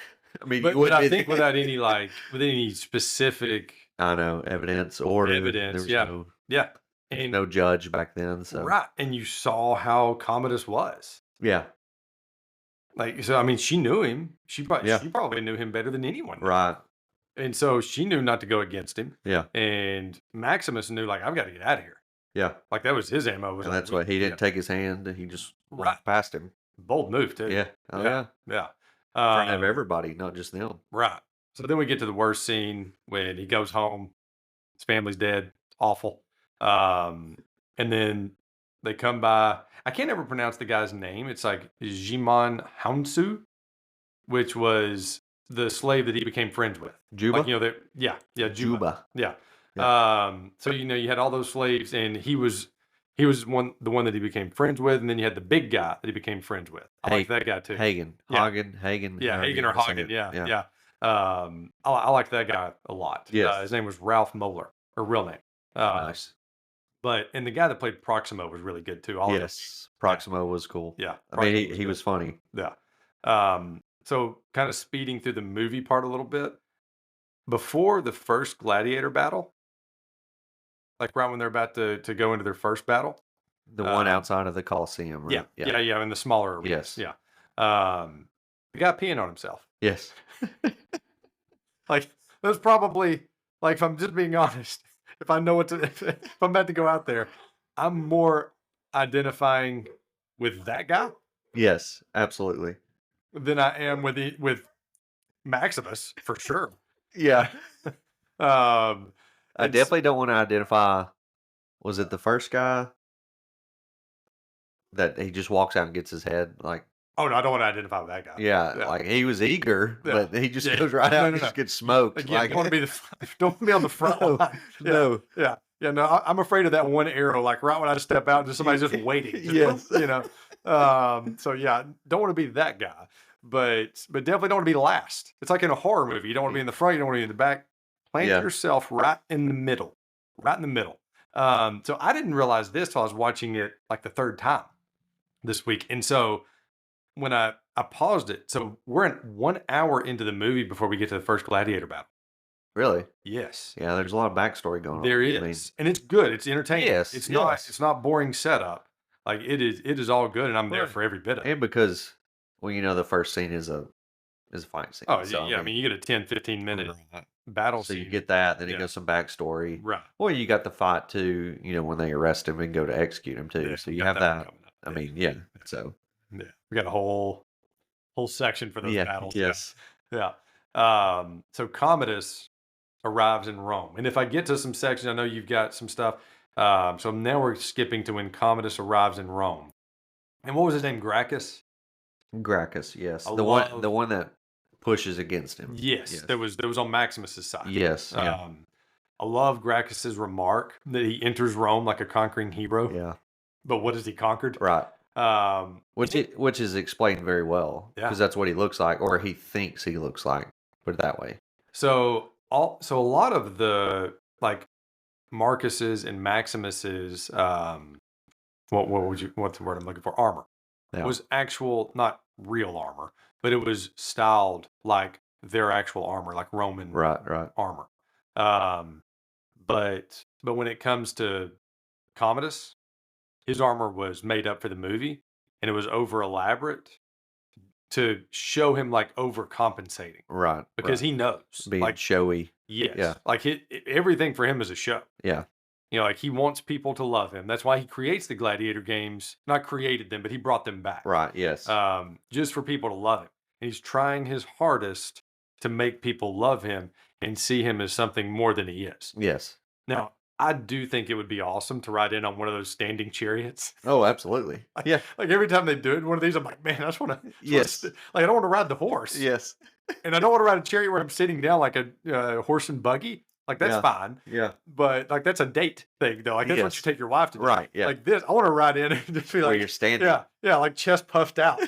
I mean, you But wouldn't I be think without any, like, with any specific I know, evidence or there evidence. was Yeah. Yeah. there's And no judge back then. So, right. And you saw how Commodus was. yeah. Like, so I mean, she knew him. Yeah. She probably knew him better than anyone did. Right. And so she knew not to go against him. Yeah. And Maximus knew, like, I've got to get out of here. Yeah. Like, that was his ammo. Was And like, that's why he didn't take his hand. He just Right. walked past him. Bold move, too. Yeah. Oh, yeah. Yeah. In front of everybody, not just them. Right. So then we get to the worst scene when he goes home. His family's dead. Awful. And then they come by. I can't ever pronounce the guy's name. It's like Jimon Hounsu, which was the slave that he became friends with. Juba? Like, Juba. Juba. Yeah. Yeah. So you had all those slaves, and he was the one that he became friends with, and then you had the big guy that he became friends with. I like that guy too. Hagen. Yeah. Hagen. Yeah, however Hagen you or wanna say Hagen. it. Yeah. I like that guy a lot. Yes. His name was Ralph Moeller, or real name. Nice. And the guy that played Proximo was really good too. Yes. Proximo was cool. Yeah. I mean, Proximo he was funny. Yeah. So kind of speeding through the movie part a little bit. Before the first Gladiator battle, like right when they're about to go into their first battle. The one outside of the Coliseum, right? Yeah, in the smaller arenas. Yes. Yeah. The guy peeing on himself. Yes. Like, that's probably, like, if I'm just being honest, if I know if I'm about to go out there, I'm more identifying with that guy Yes, absolutely. than I am with Maximus, for sure. Yeah. I It's- definitely don't want to identify. Was it the first guy that he just walks out and gets his head? Like, Oh, no, I don't want to identify with that guy. yeah, like he was eager, Yeah. but he just Yeah. goes right No, out no, and no. just gets smoked. Again, Like, don't want to be don't be on the front No, line. Yeah. no. Yeah. Yeah, no, I'm afraid of that one arrow, like right when I step out, just somebody's just waiting. Yes. So yeah, don't want to be that guy, but definitely don't want to be last. It's like in a horror movie. You don't want to be in the front, you don't want to be in the back. Plant Yeah. yourself right in the middle. Right in the middle. So I didn't realize this till I was watching it like the third time this week. And so when I paused it, so we're 1 hour into the movie before we get to the first Gladiator battle. Really? Yes. Yeah, there's a lot of backstory going on. There is, I mean, and it's good. It's entertaining. Yes, It's yes. not boring setup. Like it is all good, and I'm there Right. for every bit of it. and because, well, the first scene is a fight scene. Oh so, yeah, I mean you get a 10, 15 minute battle so scene. you get that, then Yeah. it goes some backstory. right. Well, you got the fight too, when they arrest him and go to execute him too. Yeah, so we you got have one that. coming up. I mean, yeah. So Yeah, we got a whole section for those yeah, battles. yes, Yeah. So Commodus arrives in Rome, and if I get to some sections, I know you've got some stuff. So now we're skipping to when Commodus arrives in Rome. And what was his name? Gracchus. Gracchus, yes, I the love- one that pushes against him. Yes, that was on Maximus's side. Yes, yeah, I love Gracchus's remark that he enters Rome like a conquering hero. yeah, But what has he conquered? right. Um, Which is explained very well Yeah. because that's what he looks like, or he thinks he looks like. Put it that way. so a lot of the like Marcus's and Maximus's what's the word I'm looking for? Armor Yeah. was actual, not real armor, but it was styled like their actual armor, like Roman Right. armor. But when it comes to Commodus, his armor was made up for the movie, and it was over elaborate to show him like overcompensating Right. because he knows, being like, showy. yes, yeah. like everything for him is a show. Yeah. Like he wants people to love him. That's why he creates the Gladiator games. Not created them, but he brought them back. Right. Yes. Just for people to love him. And he's trying his hardest to make people love him and see him as something more than he is. yes. Now, I do think it would be awesome to ride in on one of those standing chariots. Oh, absolutely. Yeah. Like every time they do it, one of these, I'm like, man, I just want to. Yes. Like I don't want to ride the horse, Yes. and I don't want to ride a chariot where I'm sitting down like a horse and buggy. Like that's Yeah. fine. Yeah. But like that's a date thing though. Like that's what you Yes. take your wife to do. Right. Yeah. Like this, I want to ride in and just be Where like, you're standing. yeah, like chest puffed out,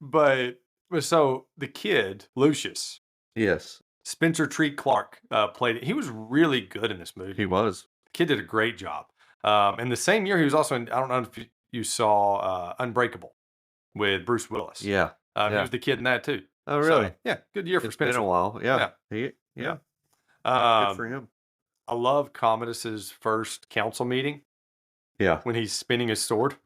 But so the kid, Lucius, Yes. Spencer Treat Clark, played it. He was really good in this movie. He was. The kid did a great job. And the same year he was also in, I don't know if you saw Unbreakable with Bruce Willis. Yeah. He Yeah. was the kid in that too. Oh, really? So, yeah, good year for It's Spencer. been a while. Yeah. Yeah. Good for him. I love Commodus's first council meeting Yeah. when he's spinning his sword.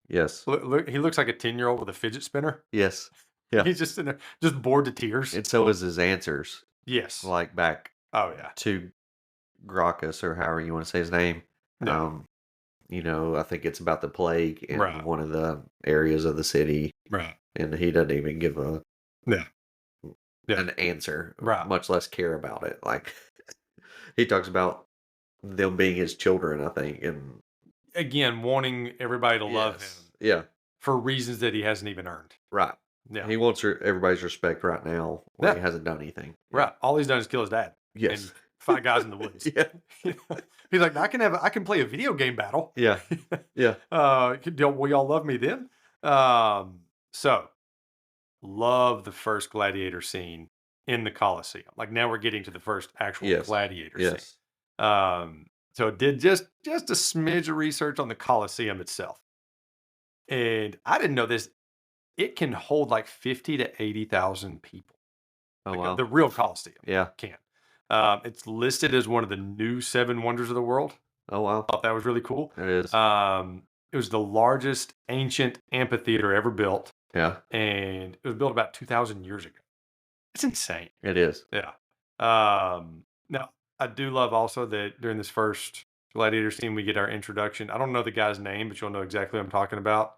Yes. Look, he looks like a 10-year-old with a fidget spinner. Yes. Yeah. He's just in there, just bored to tears. And so is his answers. Yes. Like back Oh, yeah. to Gracchus, or however you want to say his name. Yeah. I think it's about the plague in Right. one of the areas of the city, Right. and he doesn't even give a Yeah. an answer, Right. much less care about it. Like he talks about them being his children, I think, and Again, wanting everybody to love him yes. Yeah, for reasons that he hasn't even earned. right. Yeah. He wants everybody's respect right now when he Yeah. hasn't done anything. Right. All he's done is kill his dad. Yes. And 5 guys in the woods. Yeah. He's like, I can play a video game battle. Yeah. Yeah. Will y'all love me then? So love the first Gladiator scene in the Colosseum. Like now we're getting to the first actual Yes. Gladiator Yes. scene. So did just a smidge of research on the Colosseum itself. And I didn't know this. It can hold like 50 to 80,000 people. Oh, Like, wow. the real Colosseum Yeah. can. It's listed as one of the new 7 wonders of the world. Oh, wow. Thought that was really cool. It is. It was the largest ancient amphitheater ever built, Yeah. and it was built about 2,000 years ago. It's insane. It is. Yeah. Now, I do love also that during this first Gladiator scene, we get our introduction. I don't know the guy's name, but you'll know exactly what I'm talking about.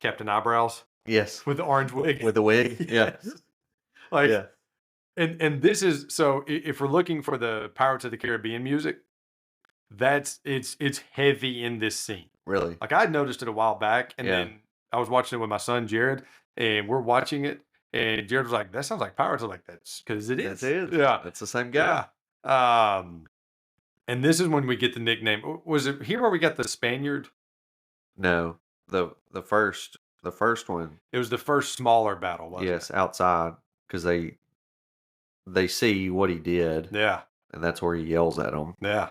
Captain Eyebrows Yes. with the orange wig. With the wig. Yeah. Yes. Like, Yeah. and this is, so if we're looking for the Pirates of the Caribbean music, it's heavy in this scene. Really. Like I had noticed it a while back, and Yeah. then I was watching it with my son Jared, and we're watching it, and Jared was like, "That sounds like Pirates." I was like, "That's because it is." That is. Yeah. That's the same guy. Yeah. And this is when we get the nickname. Was it here where we got the Spaniard? No. The first one. It was the first smaller battle, wasn't Yes, outside, because they see what he did, it? Yeah. and that's where he yells at them. Yeah.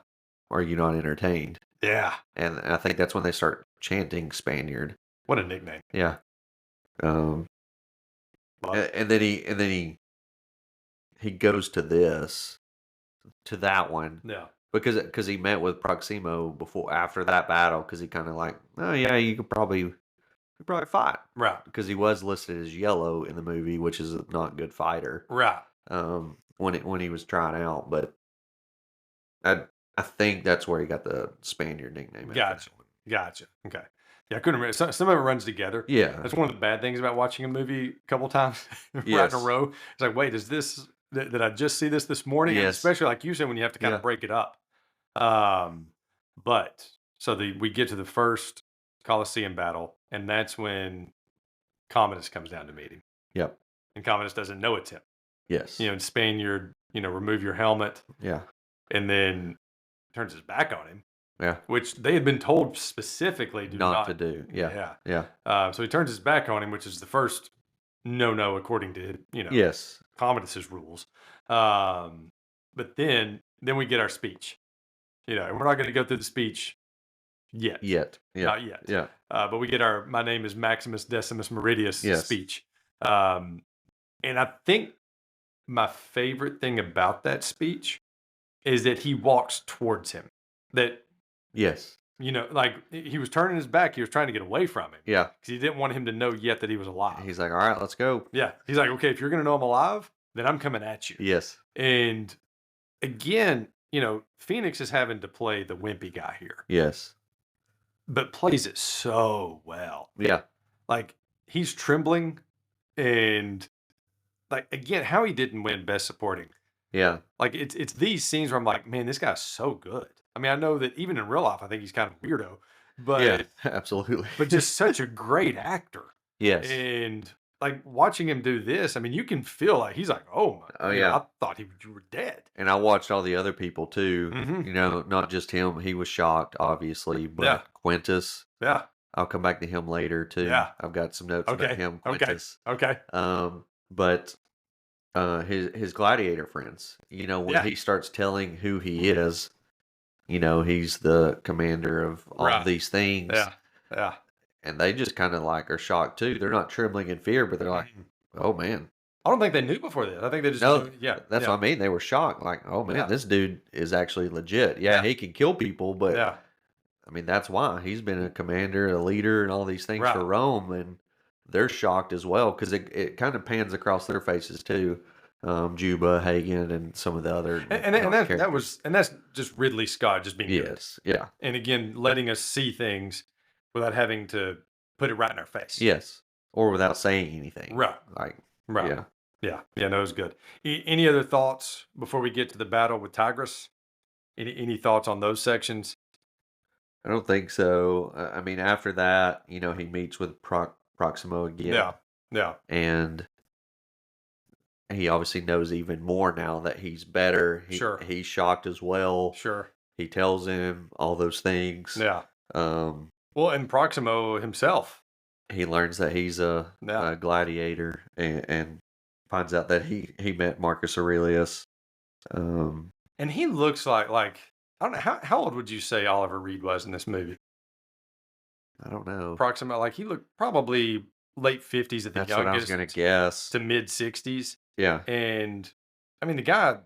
Are you not entertained? Yeah. And I think that's when they start chanting Spaniard. What a nickname. Yeah. Love it. And then he goes to that one Yeah. because he met with Proximo after that battle, because he kind of like, oh yeah, you could probably fight, Right. because he was listed as yellow in the movie, which is a not good fighter. Right. When he was trying out, but I think that's where he got the Spaniard nickname. Gotcha. Okay. Yeah, I couldn't remember. Some of it runs together. Yeah. That's one of the bad things about watching a movie a couple times right in Yes. a row. It's like, wait, did I just see this morning? And Yes. especially like you said, when you have to kind Yeah. of break it up. But so we get to the first Colosseum battle, and that's when Commodus comes down to meet him. Yep. And Commodus doesn't know it's him. Yes. In Spaniard, remove your helmet, Yeah. and then turns his back on him, Yeah. which they had been told specifically Not to do. Yeah. Yeah. Yeah. So he turns his back on him, which is the first no according to Yes. Commodus's rules. But then we get our speech. And we're not going to go through the speech yet. Yeah. Not yet. Yeah. But we get our "My name is Maximus Decimus Meridius" Yes. speech. And I think my favorite thing about that speech is that he walks towards him. That Yes. like he was turning his back. He was trying to get away from him. Yeah. Because he didn't want him to know yet that he was alive. He's like, all right, let's go. Yeah. He's like, okay, if you're going to know I'm alive, then I'm coming at you. Yes. And again, Phoenix is having to play the wimpy guy here, Yes. but plays it so well. Yeah. Like he's trembling, and like, again, how he didn't win Best Supporting. Yeah. Like it's these scenes where I'm like, man, this guy's so good. I mean, I know that even in real life, I think he's kind of weirdo, but Yeah. Absolutely. but just such a great actor. Yes. And like watching him do this, I mean, you can feel like he's like, oh my, Oh you know, yeah. I thought you were dead. And I watched all the other people too. Mm-hmm. Not just him. He was shocked, obviously, Yeah. but Quintus. Yeah. I'll come back to him later too. Yeah. I've got some notes about Okay. him, Okay. Quintus. Okay. But his gladiator friends, when Yeah. he starts telling who he is, he's the commander of all Right. these things. Yeah. Yeah. And they just kind of like are shocked too. They're not trembling in fear, but they're like, Mhm. oh man. I don't think they knew before this. I think they just No, knew, yeah. that's Yeah. what I mean. They were shocked, like, oh man, Yeah. this dude is actually legit. Yeah, Yeah. he can kill people, but Yeah. I mean, that's why he's been a commander, a leader, and all these things for Right. Rome, and they're shocked as well because it kind of pans across their faces too. Juba, Hagen, and some of the other And that's just Ridley Scott just being good. yes, yeah, And again, letting us see things without having to put it right in our face. yes, or without saying anything, Right. like Right. yeah. Yeah. Yeah. No, it was good. Any other thoughts before we get to the battle with Tigris? Any thoughts on those sections? I don't think so. I mean, after that, he meets with Proximo again, Yeah. Yeah. and he obviously knows even more now that he's better. Sure. He's shocked as well. Sure. He tells him all those things. Yeah. Um, Well, and Proximo himself. he learns that he's a Yeah. gladiator and finds out that he met Marcus Aurelius. And he looks like I don't know how old would you say Oliver Reed was in this movie? I don't know. Proximo, like he looked probably late 50s at the That's what I was youngest gonna guess. to mid 60s. Yeah, And I mean, the guy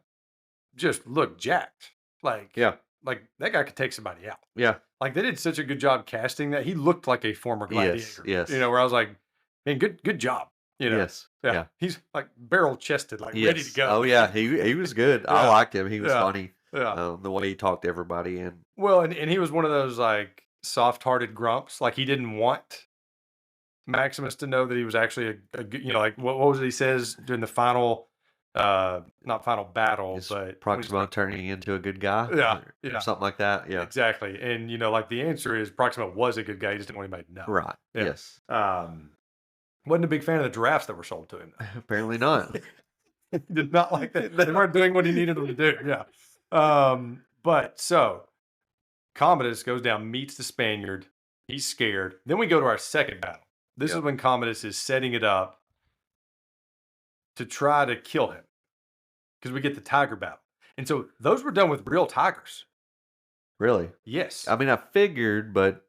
just looked jacked. Like, yeah, like that guy could take somebody out. yeah. Like they did such a good job casting that he looked like a former gladiator. Yes. Where I was like, man, good job. Yes. Yeah. Yeah. He's like barrel chested, like ready to Yes. go. Oh yeah, he was good. I Yeah. liked him. He was Yeah. funny. Yeah. The way he talked to everybody, and Well, and he was one of those like soft-hearted grumps. Like he didn't want Maximus to know that he was actually a good, like what was it he says during the final, not final battle, is but when he's Proximo like, turning into a good guy, Yeah, or yeah. something like that. Yeah, exactly. And like the answer is Proximo was a good guy. He just didn't want anybody to know. right. Yeah. Yes. Wasn't a big fan of the giraffes that were sold to him. Apparently not. He did not like that. They weren't doing what he needed them to do. Yeah. But so Commodus goes down, meets the Spaniard. He's scared. Then we go to our second battle. This is Yep. when Commodus is setting it up to try to kill him because we get the tiger battle. And so those were done with real tigers. Really? Yes. I mean, I figured, but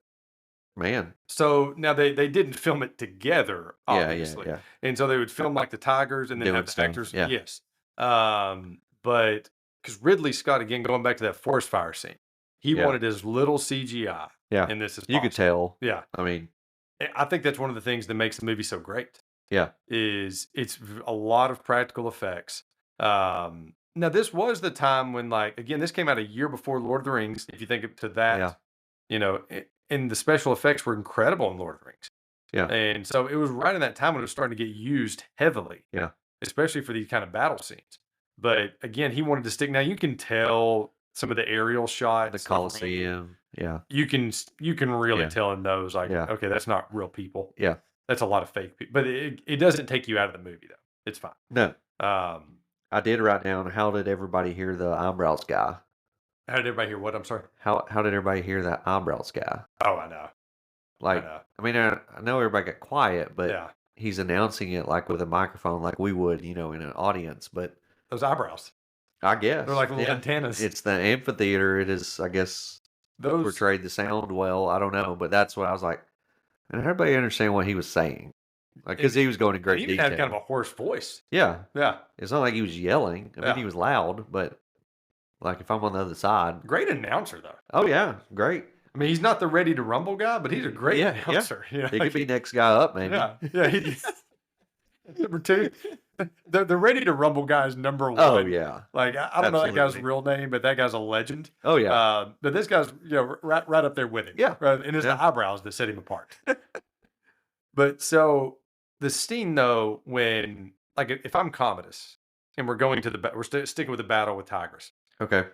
man, So now they didn't film it together, yeah, obviously. yeah. And so they would film like the tigers and then Doing have the stuff, actors. yeah. Yes. But because Ridley Scott, again, going back to that forest fire scene, he Yeah. wanted as little CGI Yeah. in this as You could possible. tell. Yeah. I mean, I think that's one of the things that makes the movie so great yeah, is it's a lot of practical effects. Now, this was the time when, like, again, this came out a year before Lord of the Rings. If you think to that, Yeah. And the special effects were incredible in Lord of the Rings. Yeah. And so it was right in that time when it was starting to get used heavily. Yeah. Especially for these kind of battle scenes. But again, he wanted to stick. Now you can tell some of the aerial shots, the like, Colosseum. Yeah, You can really Yeah. tell in those, like, Yeah. okay, that's not real people. yeah. That's a lot of fake people. But it doesn't take you out of the movie though. It's fine. No, Um, I did write down. How did everybody hear the eyebrows guy? how did everybody hear what? I'm sorry. How did everybody hear that eyebrows guy? Oh, I know. Like, know. I mean, I know everybody got quiet, but Yeah. he's announcing it like with a microphone, like we would, in an audience. But Those eyebrows. I guess They're like little yeah, antennas. it's the amphitheater. It is, I guess, Those portrayed the sound well. I don't know, but that's what I was like. And everybody understand what he was saying, like because he was going in he great even detail. had kind of a hoarse voice. Yeah, Yeah. it's not like he was yelling. I mean, Yeah. he was loud, but like if I'm on the other side, Great announcer though. oh yeah, great. I mean, he's not the Ready to Rumble guy, but he's a great Yeah, yeah. announcer. Yeah. He could be next guy up, maybe. Yeah. Yeah. Number two, the Ready to Rumble guy is number one. Oh yeah. Like I don't know that guy's Absolutely. real name, but that guy's a legend. Oh yeah. But this guy's right up there with him. Yeah. Right? And it's Yeah. the eyebrows that set him apart. But so the scene though, when like if I'm Commodus and we're going to we're sticking with the battle with Tigris. Okay.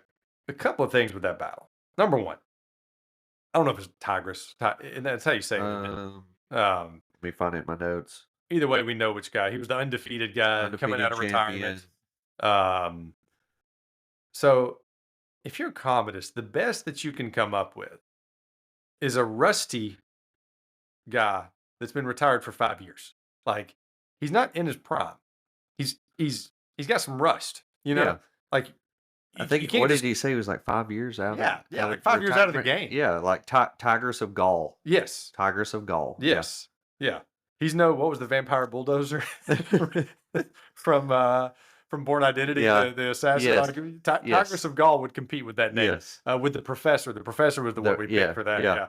A couple of things with that battle. Number one, I don't know if it's Tigris, and that's how you say it. Let Um, me find it in my notes. either way, we know which guy. He was the undefeated guy coming out Undefeated of champion. retirement. Um, so if you're Commodus, the best that you can come up with is a rusty guy that's been retired for 5 years. Like, he's not in his prime. He's got some rust, you know? Yeah. Like, I you think can't what just, did he say? It was like 5 years out. yeah, Out like of 5 years out of the retirement. game. Yeah, like Tigers of Gaul. Yes. Tigers of Gaul. Yes. Yeah. He's what was the vampire bulldozer Yeah. from Born Identity, Yeah. the assassin. Yes. Tigress Yes. of Gaul would compete with that name. Yes. With the professor. The professor was the one we picked for that. Yeah.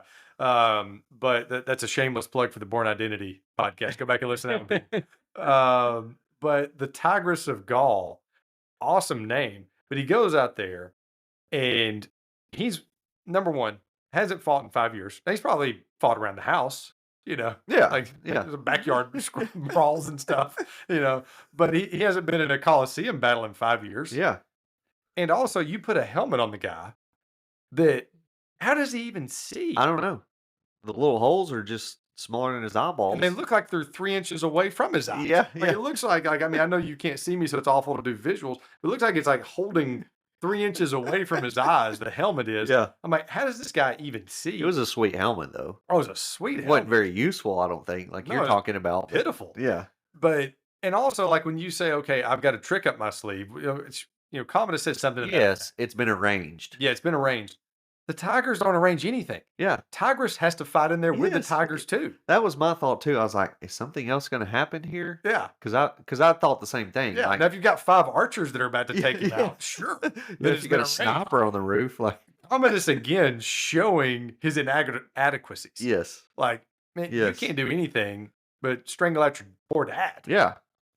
But that's a shameless plug for the Born Identity podcast. Go back and listen to that one. But the Tigress of Gaul, awesome name. But he goes out there and he's number one, hasn't fought in 5 years. He's probably fought around the house, Yeah. like Yeah. there's a backyard brawls and stuff, but he hasn't been in a Coliseum battle in 5 years. Yeah. And also you put a helmet on the guy that, how does he even see? I don't know. The little holes are just smaller than his eyeballs. And they look like they're 3 inches away from his eyes. Yeah, Like, it looks like, I mean, I know you can't see me, so it's awful to do visuals. But it looks like it's like holding 3 inches away from his eyes, the helmet is. Yeah. I'm like, how does this guy even see? It was a sweet helmet, though. Oh, it was a sweet It helmet. wasn't very useful, I don't think. Like No, you're it's talking about. pitiful. Yeah. But, and also, like, when you say, okay, I've got a trick up my sleeve, Commodus says something about Yes, that. it's been arranged. Yeah, it's been arranged. The Tigers don't arrange anything. Yeah. Tigress has to fight in there with the Yes. Tigers, too. That was my thought too. I was like, is something else going to happen here? Yeah. Because I thought the same thing. Yeah. Like, Now, if you've got 5 archers that are about to take him Yeah. out, sure. yeah, Then if it's you got been a arranged. sniper on the roof, like Commodus again showing his inadequacies. yes, Like, man, you Yes. can't do anything but strangle out your poor dad. yeah,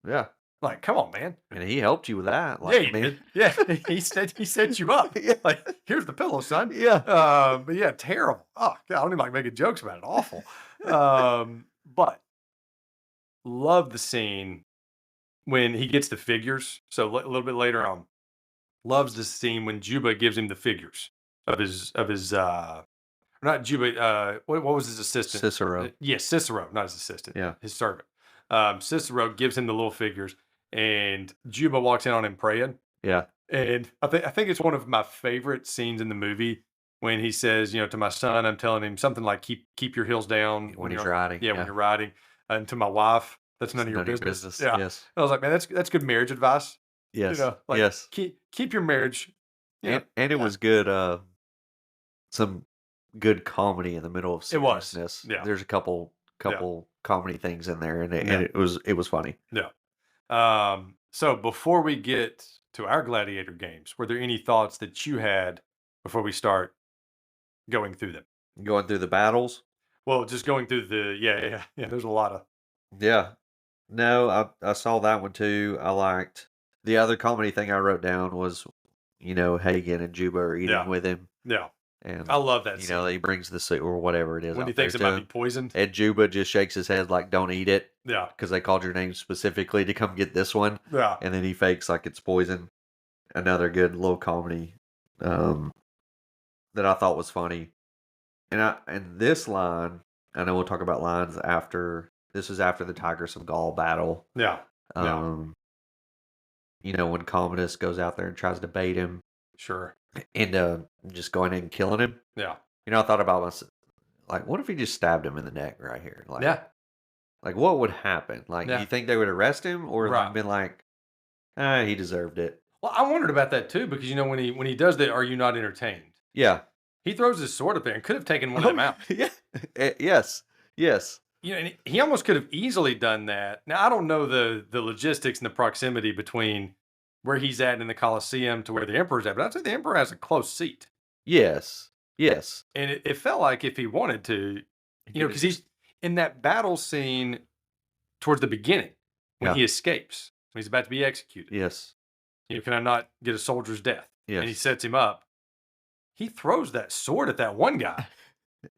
yeah. Like, come on, man. And he helped you with that. Yeah, Like, he man, did. Yeah, he set you up. Yeah. Like, here's the pillow, son. yeah, But yeah, terrible. Oh God, I don't even like making jokes about it. Awful. But love the scene when he gets the figures. So a little bit later on, loves the scene when Juba gives him the figures of his not Juba. What was his assistant? Cicero. Yes, Cicero, not his assistant. Yeah. His servant. Cicero gives him the little figures, and Juba walks in on him praying. Yeah, And I think it's one of my favorite scenes in the movie when he says, to my son, I'm telling him something like keep your heels down when he's you're riding. Yeah, when you're riding. And to my wife, that's none of your business. Yeah. Yes, And I was like, man, that's good marriage advice. yes, Like, yes. keep your marriage. And it was good. Some good comedy in the middle of It was, seriousness. yeah. There's a couple comedy things in there, and Yeah. it was funny. Yeah. So before we get to our Gladiator games, were there any thoughts that you had before we start going through them? Going through the battles. Well, just going through yeah. There's a lot of Yeah. No, I saw that one too. I liked the other comedy thing I wrote down was, Hagen and Juba are eating Yeah. with him, yeah. and I love that scene. he brings the soup or whatever it is When he out there thinks it to might be him, poisoned. and Juba just shakes his head like, "Don't eat it," Yeah. because they called your name specifically to come get this one, Yeah. and then he fakes like it's poison. Another good little comedy that I thought was funny, and this line, I know we'll talk about lines after. This is after the Tigers of Gaul battle. Yeah. When Commodus goes out there and tries to bait him Sure. and just going in and killing him. Yeah. I thought about myself, like, what if he just stabbed him in the neck right here? Like, Yeah. like what would happen? Like, Yeah. you think they would arrest him, or Right. like been like, he deserved it? Well, I wondered about that too, because when he does that, are you not entertained? Yeah. He throws his sword up there and could have taken one of them out. Yeah. Yes. Yes. And he almost could have easily done that. Now I don't know the logistics and the proximity between where he's at in the Colosseum to where the Emperor's at, but I'd say the Emperor has a close seat. Yes. Yes. And it felt like if he wanted to, because he's in that battle scene towards the beginning when Yeah. he escapes, when he's about to be executed. Yes. Can I not get a soldier's death? Yes. And he sets him up. He throws that sword at that one guy.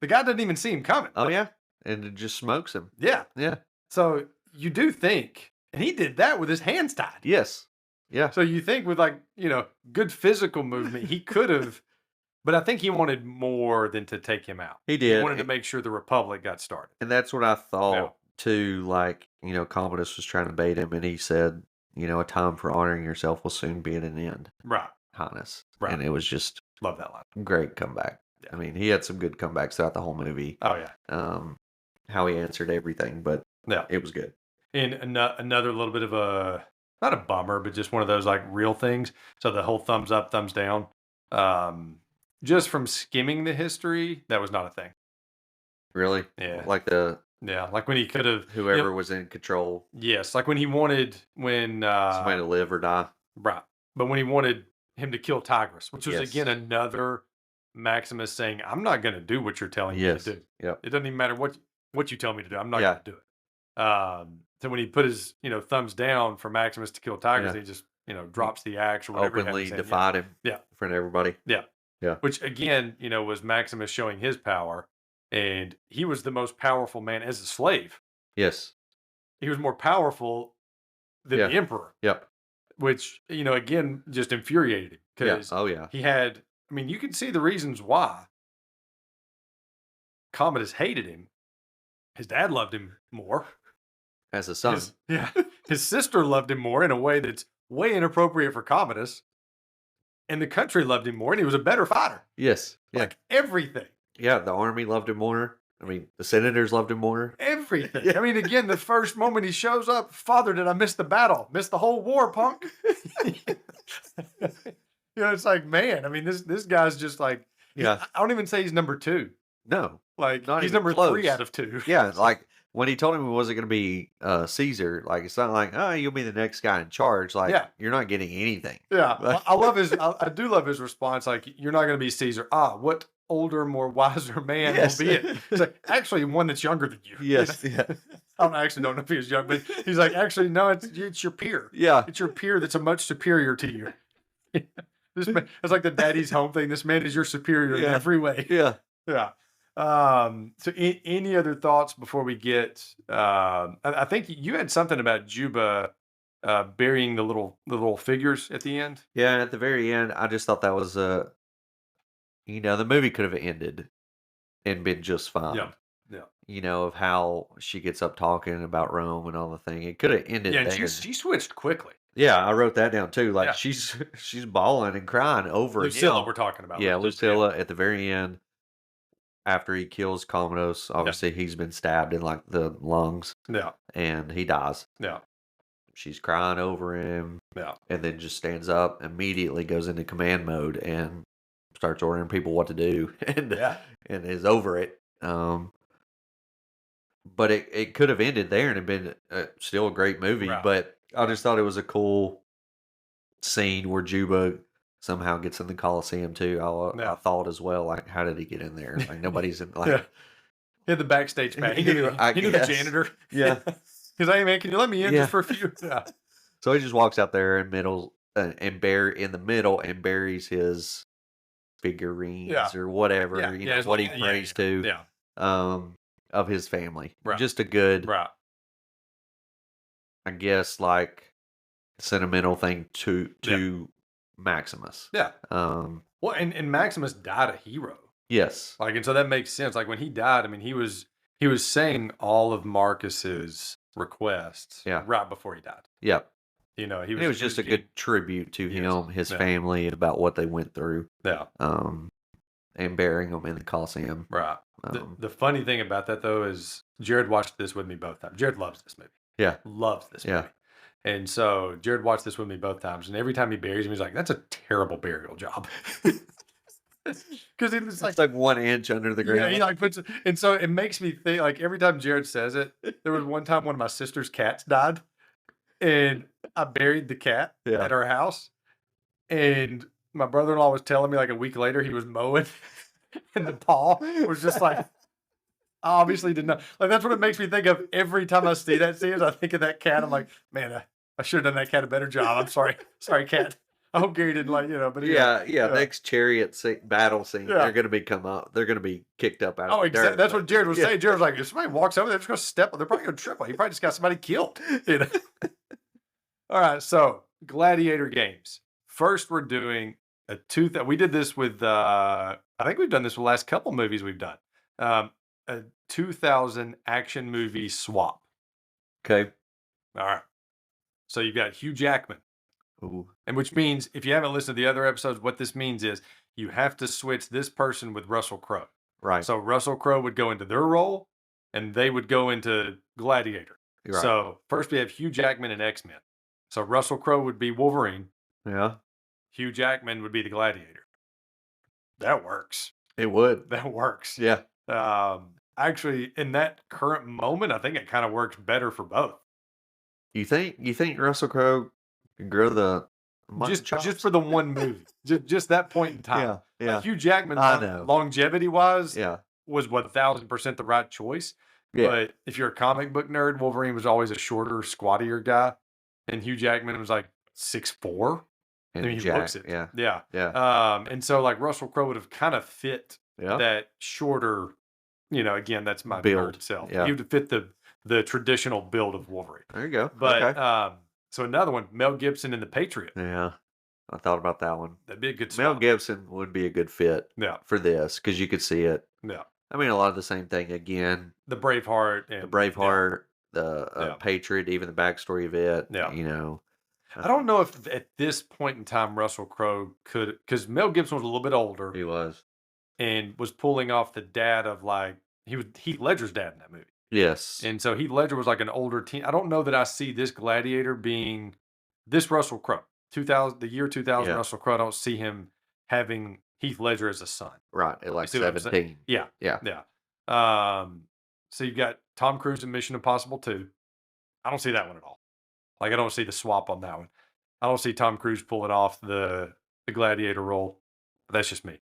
The guy doesn't even see him coming. Oh yeah. And it just smokes him. Yeah. Yeah. So you do think, and he did that with his hands tied. Yes. Yeah. So you think with good physical movement, he could have, but I think he wanted more than to take him out. He did. He wanted to make sure the Republic got started. And that's what I thought to like, Commodus was trying to bait him, and he said, a time for honoring yourself will soon be at an end, Right. Highness. Right. And it was just Love that line. great comeback. Yeah. I mean, he had some good comebacks throughout the whole movie. Oh yeah. How he answered everything, but Yeah. it was good. And another little bit of not a bummer, but just one of those like real things. So the whole thumbs up, thumbs down. Just from skimming the history, that was not a thing. Really? Yeah. Like Like when he could have whoever was in control, yes, like when he wanted somebody to live or die. right. But when he wanted him to kill Tigris, which was Yes. again another Maximus saying, I'm not gonna do what you're telling me to do. Yep. It doesn't even matter what you tell me to do, I'm not Yeah. gonna do it. So when he put his, thumbs down for Maximus to kill Tigris, Yeah. he just, drops the axe or whatever. Openly defied him Yeah. in front of everybody. Yeah. Yeah. Which again, was Maximus showing his power. And he was the most powerful man as a slave. Yes. He was more powerful than Yeah. the emperor. Yep. Which, again, just infuriated him. Yeah. Because Oh, yeah. he had, you can see the reasons why Commodus hated him. His dad loved him more. As a son. His sister loved him more in a way that's way inappropriate for Commodus. And the country loved him more, and he was a better fighter. Yes. Yeah. Like everything. Yeah. The army loved him more. I mean, the senators loved him more. Everything. Yeah. Again, the first moment he shows up, Father, did I miss the battle? Missed the whole war, punk. It's like, man, this guy's just like, Yeah. I don't even say he's number 2. No. Like, Not he's even number close. 3 out of 2. Yeah. Like when he told him it wasn't going to be Caesar, like it's not like, oh, you'll be the next guy in charge. Like, Yeah. you're not getting anything. Yeah. Like- I love I do love his response. Like, you're not going to be Caesar. What older, more wiser man Yes. will be it? He's like, actually, one that's younger than you. Yes. Yeah. I actually don't know if he was young, but he's like, actually, no, it's your peer. Yeah. It's your peer that's a much superior to you. This man, it's like the daddy's home thing. This man is your superior in Yeah. every way. Yeah. Yeah. So any other thoughts before we get, I think you had something about Juba, burying the little figures at the end. Yeah. At the very end, I just thought that was the movie could have ended and been just fine. Yeah. Of how she gets up talking about Rome and all the thing. It could have ended Yeah. And there. she switched quickly. Yeah, I wrote that down too. Like Yeah. she's bawling and crying over Lucilla, him. we're talking about. Yeah, Lucilla at the very end, after he kills Commodus, obviously he's been stabbed in like the lungs Yeah. and he dies. Yeah. She's crying over him Yeah. and then just stands up, immediately goes into command mode and starts ordering people what to do and Yeah. and is over it. But it could have ended there and have been still a great movie. Right. But I just thought it was a cool scene where Juba somehow gets in the Coliseum too. Yeah. I thought as well, like, how did he get in there? Like nobody's in. Like, Yeah. He had the backstage pass. He knew, I he knew the guess. janitor. Yeah. He's like, hey man, can you let me in Yeah. just for a few? Yeah. So he just walks out there in middle and in the middle and buries his figurines Yeah. or whatever. Yeah. You Yeah, know it's what like- he yeah, prays yeah. to. Yeah. Of his family. Right. Just a good, Right. I guess, like sentimental thing to Maximus. Yeah. Um. Well, and Maximus died a hero. Yes. Like, and so that makes sense. Like when he died, he was saying all of Marcus's requests. Yeah. Right before he died. Yep. He was. It was just a good tribute to Yes. him, his Yeah. family, about what they went through. Yeah. And burying them in the Coliseum. Right. Um, The funny thing about that though is Jared watched this with me both times. Jared loves this movie. Yeah. Loves this Yeah. movie. And so Jared watched this with me both times, and every time he buries him, he's like, "That's a terrible burial job," because it's like It's like 1 inch under the yeah, ground. he like puts it, and so it makes me think. Like every time Jared says it, there was one time one of my sister's cats died, and I buried the cat Yeah. at our house, and my brother-in-law was telling me like a week later he was mowing, and the paw was just like. I obviously did not. Like that's what it makes me think of every time I see that scene. I think of that cat. I'm like, man, I should have done that cat a better job. I'm sorry, cat. I hope Gary didn't like but Yeah. Next chariot battle scene, Yeah. they're going to be They're going to be kicked up out of Oh, the exactly. dirt. That's what Jared was Yeah. saying. Jared was like, if somebody walks over, they're just going to step. They're probably going to trip. He probably just got somebody killed. All right. So Gladiator games. First, we're doing we did this with. I think we've done this with the last couple movies we've done. A 2000 action movie swap. Okay. All right. So you've got Hugh Jackman. Ooh. And which means, if you haven't listened to the other episodes, what this means is you have to switch this person with Russell Crowe. Right. So Russell Crowe would go into their role, and they would go into Gladiator. Right. So first we have Hugh Jackman in X-Men. So Russell Crowe would be Wolverine. Yeah. Hugh Jackman would be the Gladiator. That works. It would. That works. Yeah. Actually, in that current moment, I think it kind of works better for both. You think Russell Crowe can grow the Just chops? for the one movie, just that point in time. Yeah. Like Hugh Jackman, I know. longevity wise, Yeah. was 1000% the right choice. Yeah. But if you're a comic book nerd, Wolverine was always a shorter, squattier guy, and Hugh Jackman was like 6'4". I And mean, he Jack, looks it. yeah. Yeah. Yeah. And so like Russell Crowe would have kind of fit Yeah. that shorter, again, that's my Build. nerd self. Yeah. He would fit the traditional build of Wolverine. There you go. But okay. So another one, Mel Gibson in The Patriot. Yeah. I thought about that one. That'd be a good Mel swap. Gibson would be a good fit Yeah. for this because you could see it. Yeah. I mean, a lot of the same thing again. The Braveheart. The And, Braveheart, the Yeah. Patriot, even the backstory of it. Yeah. I I don't know if at this point in time Russell Crowe could, because Mel Gibson was a little bit older He was. and was pulling off the dad of he was Heath Ledger's dad in that movie. Yes. And so Heath Ledger was like an older teen. I don't know that I see this Gladiator being this Russell Crowe. The year 2000 Yeah. Russell Crowe, I don't see him having Heath Ledger as a son. Right. At like see what I'm saying? 17. Yeah. Yeah. Yeah. So you've got Tom Cruise in Mission Impossible 2. I don't see that one at all. Like, I don't see the swap on that one. I don't see Tom Cruise pulling off the Gladiator role. But that's just me.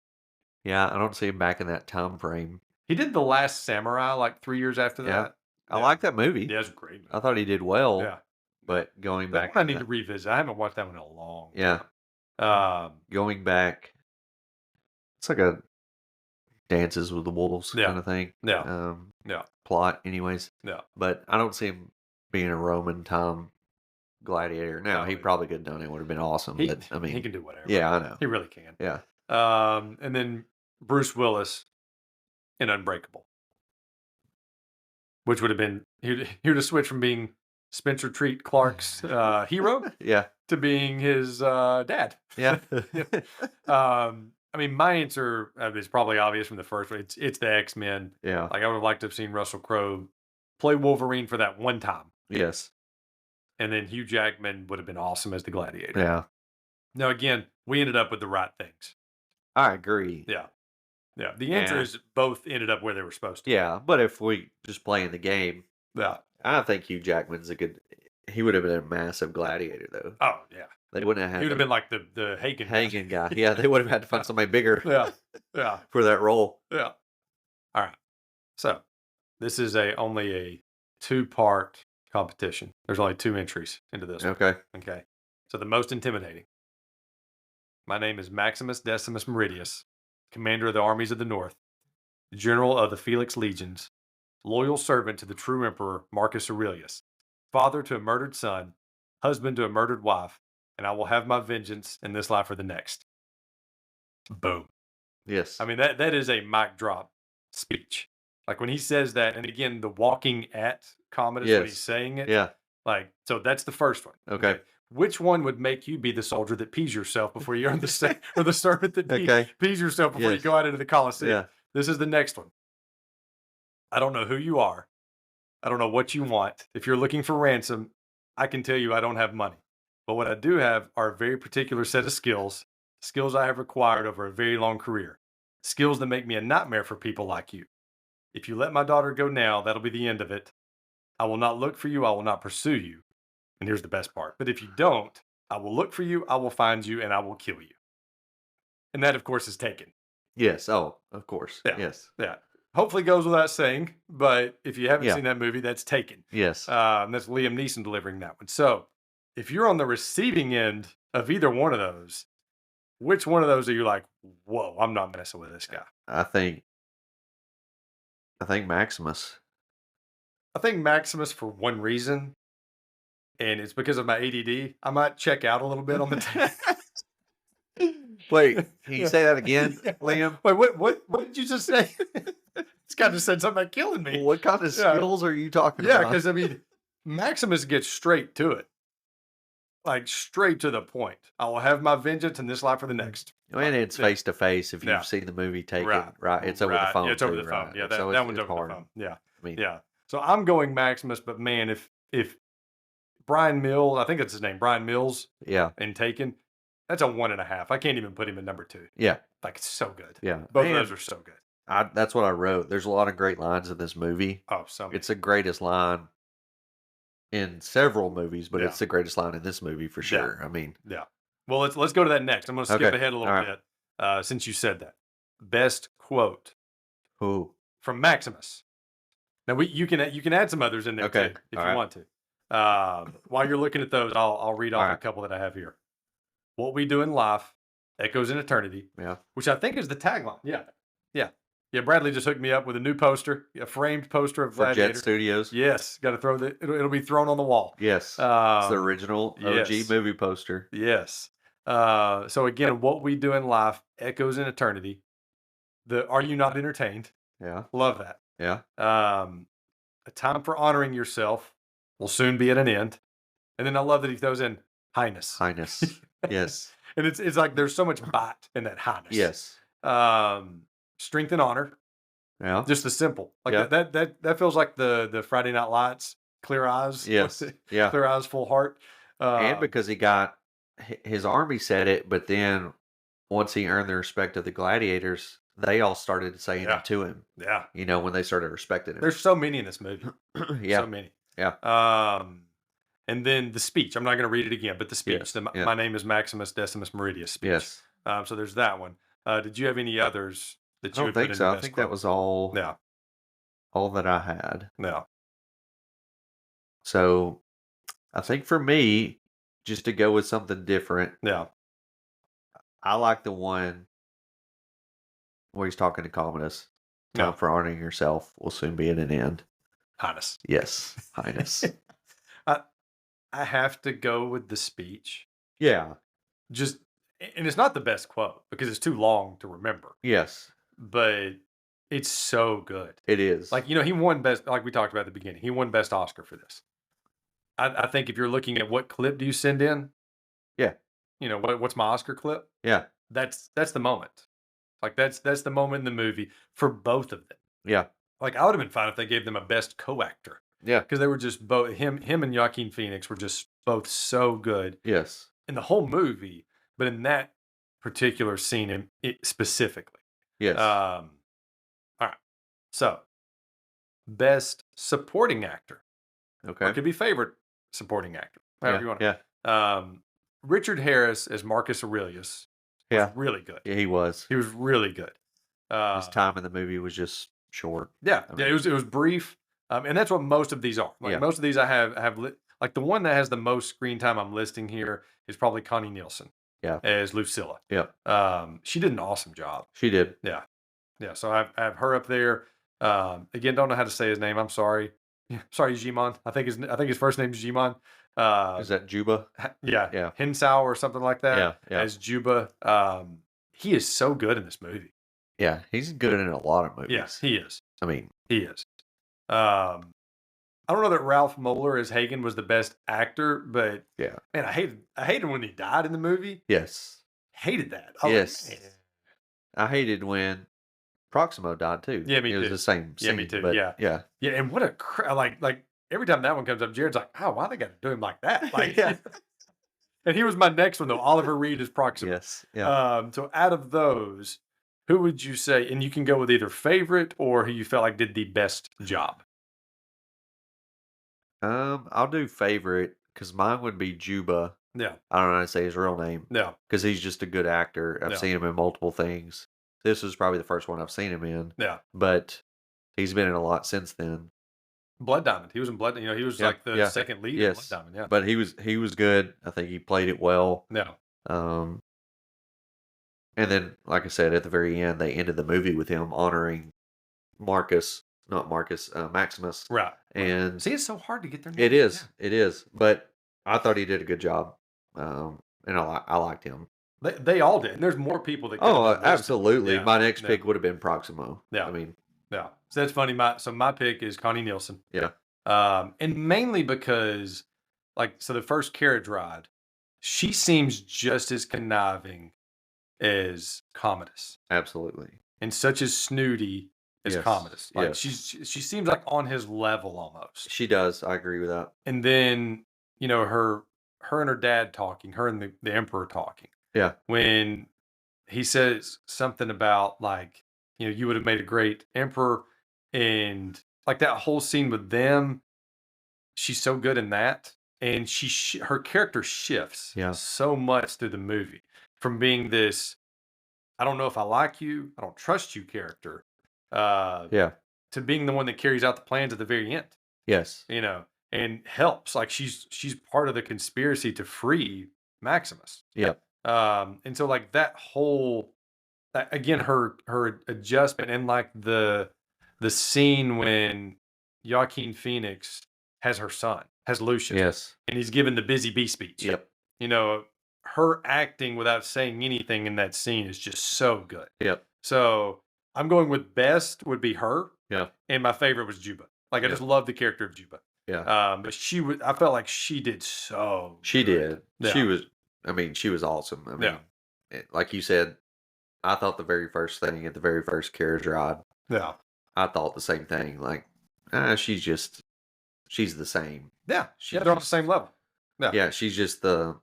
Yeah. I don't see him back in that time frame. He did The Last Samurai like 3 years after Yeah. that. I like that movie. Yeah, it's a great movie. I thought he did well. Yeah. But going That back. one I need to revisit. I haven't watched that one in a long time. Yeah. Going back. It's like a Dances with the Wolves Yeah. kind of thing. Yeah. Yeah. Plot, anyways. Yeah. But I don't see him being a Roman time gladiator. Now, No, he probably could have done it. Would have been awesome. He, but I mean, he can do whatever. yeah, I know. He really can. Yeah. And then Bruce Willis in Unbreakable, which would have been he would have switched from being Spencer Treat Clark's hero Yeah. to being his dad. Yeah. I mean, my answer is probably obvious from the first one. It's the X-Men. Yeah. Like, I would have liked to have seen Russell Crowe play Wolverine for that one time. Yes. And then Hugh Jackman would have been awesome as the Gladiator. Yeah. Now, again, we ended up with the right things. I agree. Yeah. Yeah. The answer Yeah. is both ended up where they were supposed to. Yeah. But if we just playing the game, Yeah. I think Hugh Jackman's he would have been a massive gladiator, though. Oh, yeah. They wouldn't have He would had have been like the Hagen. hanging guy. Yeah. They would have had to find somebody bigger Yeah. Yeah. for that role. Yeah. All right. So this is only a 2-part competition. There's only 2 entries into this one. Okay. Okay. So the most intimidating. My name is Maximus Decimus Meridius, commander of the armies of the North, general of the Felix legions, loyal servant to the true emperor Marcus Aurelius, father to a murdered son, husband to a murdered wife, and I will have my vengeance in this life or the next. Boom. Yes. I mean, that is a mic drop speech. Like, when he says that, and again, the walking at comment is when he's Yes. saying it. Yeah. Like, so that's the first one. Okay. Which one would make you be the soldier that pees yourself before you earn the or the servant that Okay. pees yourself before you Yes. go out into the Colosseum? Yeah. This is the next one. I don't know who you are. I don't know what you want. If you're looking for ransom, I can tell you I don't have money. But what I do have are a very particular set of skills I have acquired over a very long career, skills that make me a nightmare for people like you. If you let my daughter go now, that'll be the end of it. I will not look for you. I will not pursue you. And here's the best part. But if you don't, I will look for you, I will find you, and I will kill you. And that, of course, is Taken. Yes. Oh, of course. Yeah. Yes. Yeah. Hopefully goes without saying, but if you haven't Yeah. seen that movie, that's Taken. Yes. And that's Liam Neeson delivering that one. So if you're on the receiving end of either one of those, which one of those are you like, whoa, I'm not messing with this guy? I think Maximus. I think Maximus for one reason, and it's because of my ADD. I might check out a little bit on the test. Wait, can you say that again, Yeah. Liam? Wait, what did you just say? This guy just said something about killing me. What kind of Yeah. skills are you talking Yeah, about? because I mean, Maximus gets straight to it, like straight to the point. I will have my vengeance in this life or the next. And it's Yeah. face to face. If Yeah. you've seen the movie Taken, Right. right? It's over the phone. Yeah, it's over too, the phone. right? Yeah, So that one's it's over hard. the phone. Yeah. I mean, Yeah. So I'm going Maximus, but man, if Brian Mills, I think that's his name, Brian Mills, yeah, and Taken, that's a 1.5. I can't even put him in number 2. yeah, Like, it's so good. yeah. Both of And those are so good. that's what I wrote. There's a lot of great lines in this movie. Oh, so many. It's the greatest line in several movies, but Yeah. it's the greatest line in this movie for Yeah. sure. I mean, Yeah. Well, let's go to that next. I'm going to skip Okay. ahead a little All right. bit since you said that. Best quote who? from Maximus. Now you can add some others in there Okay. too if All you right. want to. While you're looking at those, I'll read off All a right. couple that I have here. What we do in life echoes in eternity. Yeah. Which I think is the tagline. Yeah. Yeah. Yeah. Bradley just hooked me up with a new poster, a framed poster of For Gladiator. Jet Studios. Yes. Got to throw it'll be thrown on the wall. Yes. It's the Um, original OG yes. movie poster. Yes. So again, what we do in life echoes in eternity. Are you not entertained? Yeah. Love that. Yeah. A time for honoring yourself will soon be at an end. And then I love that he throws in highness. Highness. Yes. And it's like there's so much bite in that highness. Yes. Strength and honor. Yeah. Just the simple. Like Yeah. that feels like the Friday Night Lights, clear eyes. Yes. Yeah. Clear eyes, full heart. And because he got his army said it, but then once he earned the respect of the gladiators, they all started saying Yeah. it to him. Yeah. You know, when they started respecting him. There's so many in this movie. Yeah. So many. Yeah. And then the speech. I'm not going to read it again, but the speech. Yeah. My name is Maximus Decimus Meridius speech. Yes. So there's that one. Did you have any others that I you don't would put think in so. the I best think quote? that was all. Yeah. All that I had. Yeah. So, I think for me, just to go with something different, Yeah. I like the one where he's talking to Commodus. Time Yeah. for honoring yourself will soon be at an end. Highness. Yes, Highness. I have to go with the speech. Yeah. And it's not the best quote because it's too long to remember, Yes, but it's so good. it is. Like, he won best, like we talked about at the beginning, he won best Oscar for this. I think if you're looking at what clip do you send in? Yeah. What's my Oscar clip? Yeah. That's the moment. Like that's the moment in the movie for both of them. Yeah. Like I would have been fine if they gave them a best co-actor. Yeah. Because they were just both him and Joaquin Phoenix were just both so good Yes. in the whole movie, but in that particular scene specifically. Yes. All right. So, best supporting actor. Or okay. it could be favorite supporting actor. However Yeah. you want. Yeah. Richard Harris as Marcus Aurelius was Yeah. really good. Yeah, he was. He was really good. His time in the movie was just short. Yeah, I yeah, it was brief, and that's what most of these are. Like Yeah. most of these, I have like the one that has the most screen time I'm listing here is probably Connie Nielsen. Yeah. As Lucilla. Yeah. She did an awesome job. She did. Yeah, yeah. So I have her up there. Again, don't know how to say his name. I'm sorry. Sorry, Jimon. I think his first name is Jimon. Is that Juba? Yeah, Yeah. Hinsau or something like that. Yeah. Yeah. As Juba. He is so good in this movie. Yeah. He's good in a lot of movies. Yes, he is. I mean, He is. I don't know that Ralph Moeller as Hagen was the best actor, but yeah. man, I hated when he died in the movie. Yes. Hated that. I was Yes. like, man. I hated when Proximo died too. Yeah, me it was too. the same Yeah, scene. me too, But yeah. Yeah. Yeah, and what a like every time that one comes up, Jared's like, oh, why they got to do him like that? Like, Yeah. And he was my next one though. Oliver Reed is Proximo. Yes. Yeah. So out of those, who would you say? And you can go with either favorite or who you felt like did the best job. I'll do favorite because mine would be Juba. Yeah, I don't know how to say his real name no, because he's just a good actor. I've Yeah. seen him in multiple things. This is probably the first one I've seen him in, yeah. but he's been in a lot since then. Blood Diamond. He was in Blood. He was Yeah, like the yeah. second lead in Yes. Blood Diamond. Yeah, But he was good. I think he played it well. no, And then, like I said, at the very end, they ended the movie with him honoring Maximus. right. And See, it's so hard to get their it names. is, it is. But I thought he did a good job, and I liked him. Yeah. They all did. And there's more people that. could have Oh, been listed. absolutely. Yeah, My next yeah. pick would have been Proximo. Yeah. I mean, Yeah. So that's funny. My pick is Connie Nielsen. yeah, And mainly because, like, so the first carriage ride, she seems just as conniving as Commodus, Absolutely. and such as snooty as Yes. Commodus. Like, Yes. she seems like on his level almost. She does. I agree with that. And then, her and her dad talking, her and the emperor talking, Yeah. when he says something about, like, you would have made a great emperor, and like that whole scene with them, she's so good in that, and her character shifts Yeah. so much through the movie from being this I don't know if I like you, I don't trust you character, Yeah. to being the one that carries out the plans at the very end, Yes. and helps. Like, she's part of the conspiracy to free Maximus. Yep. And so, like, that whole again, her adjustment, and like the scene when Joaquin Phoenix has Lucius, Yes. and he's given the busy bee speech. Yep. Her acting without saying anything in that scene is just so good. Yep. So I'm going with best would be her, Yeah. and my favorite was Juba. Like, I just love the character of Juba. Yeah. But I felt like she did so She good. did. Yeah. She was awesome. I mean, Yeah. like you said, I thought the very first thing at the very first carriage ride, Yeah. I thought the same thing. Like, she's the same. Yeah. She's They're on the just- same level. Yeah. Yeah, she's just the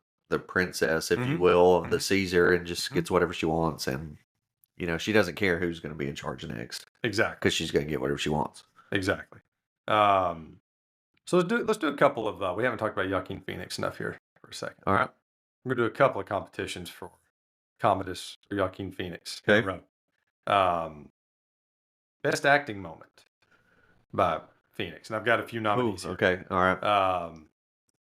princess, if you Mhm. will, of the Mhm. Caesar, and just Mhm. gets whatever she wants, and she doesn't care who's going to be in charge next Exactly. because she's going to get whatever she wants. Exactly. So let's do a couple of we haven't talked about Joaquin Phoenix enough here for a second. All right. We're gonna do a couple of competitions for Commodus or Joaquin Phoenix in a Okay. row. Best acting moment by Phoenix, and I've got a few nominees here. Okay. All right.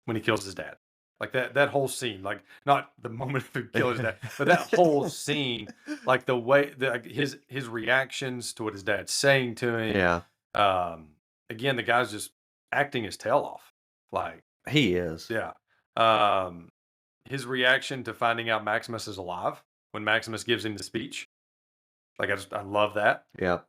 When he kills his dad, like that whole scene, like not the moment of him killing his dad, but that whole scene, like the way his reactions to what his dad's saying to him. Yeah. Again, the guy's just acting his tail off. Like, He is. yeah. His reaction to finding out Maximus is alive when Maximus gives him the speech. Like, I love that. Yeah.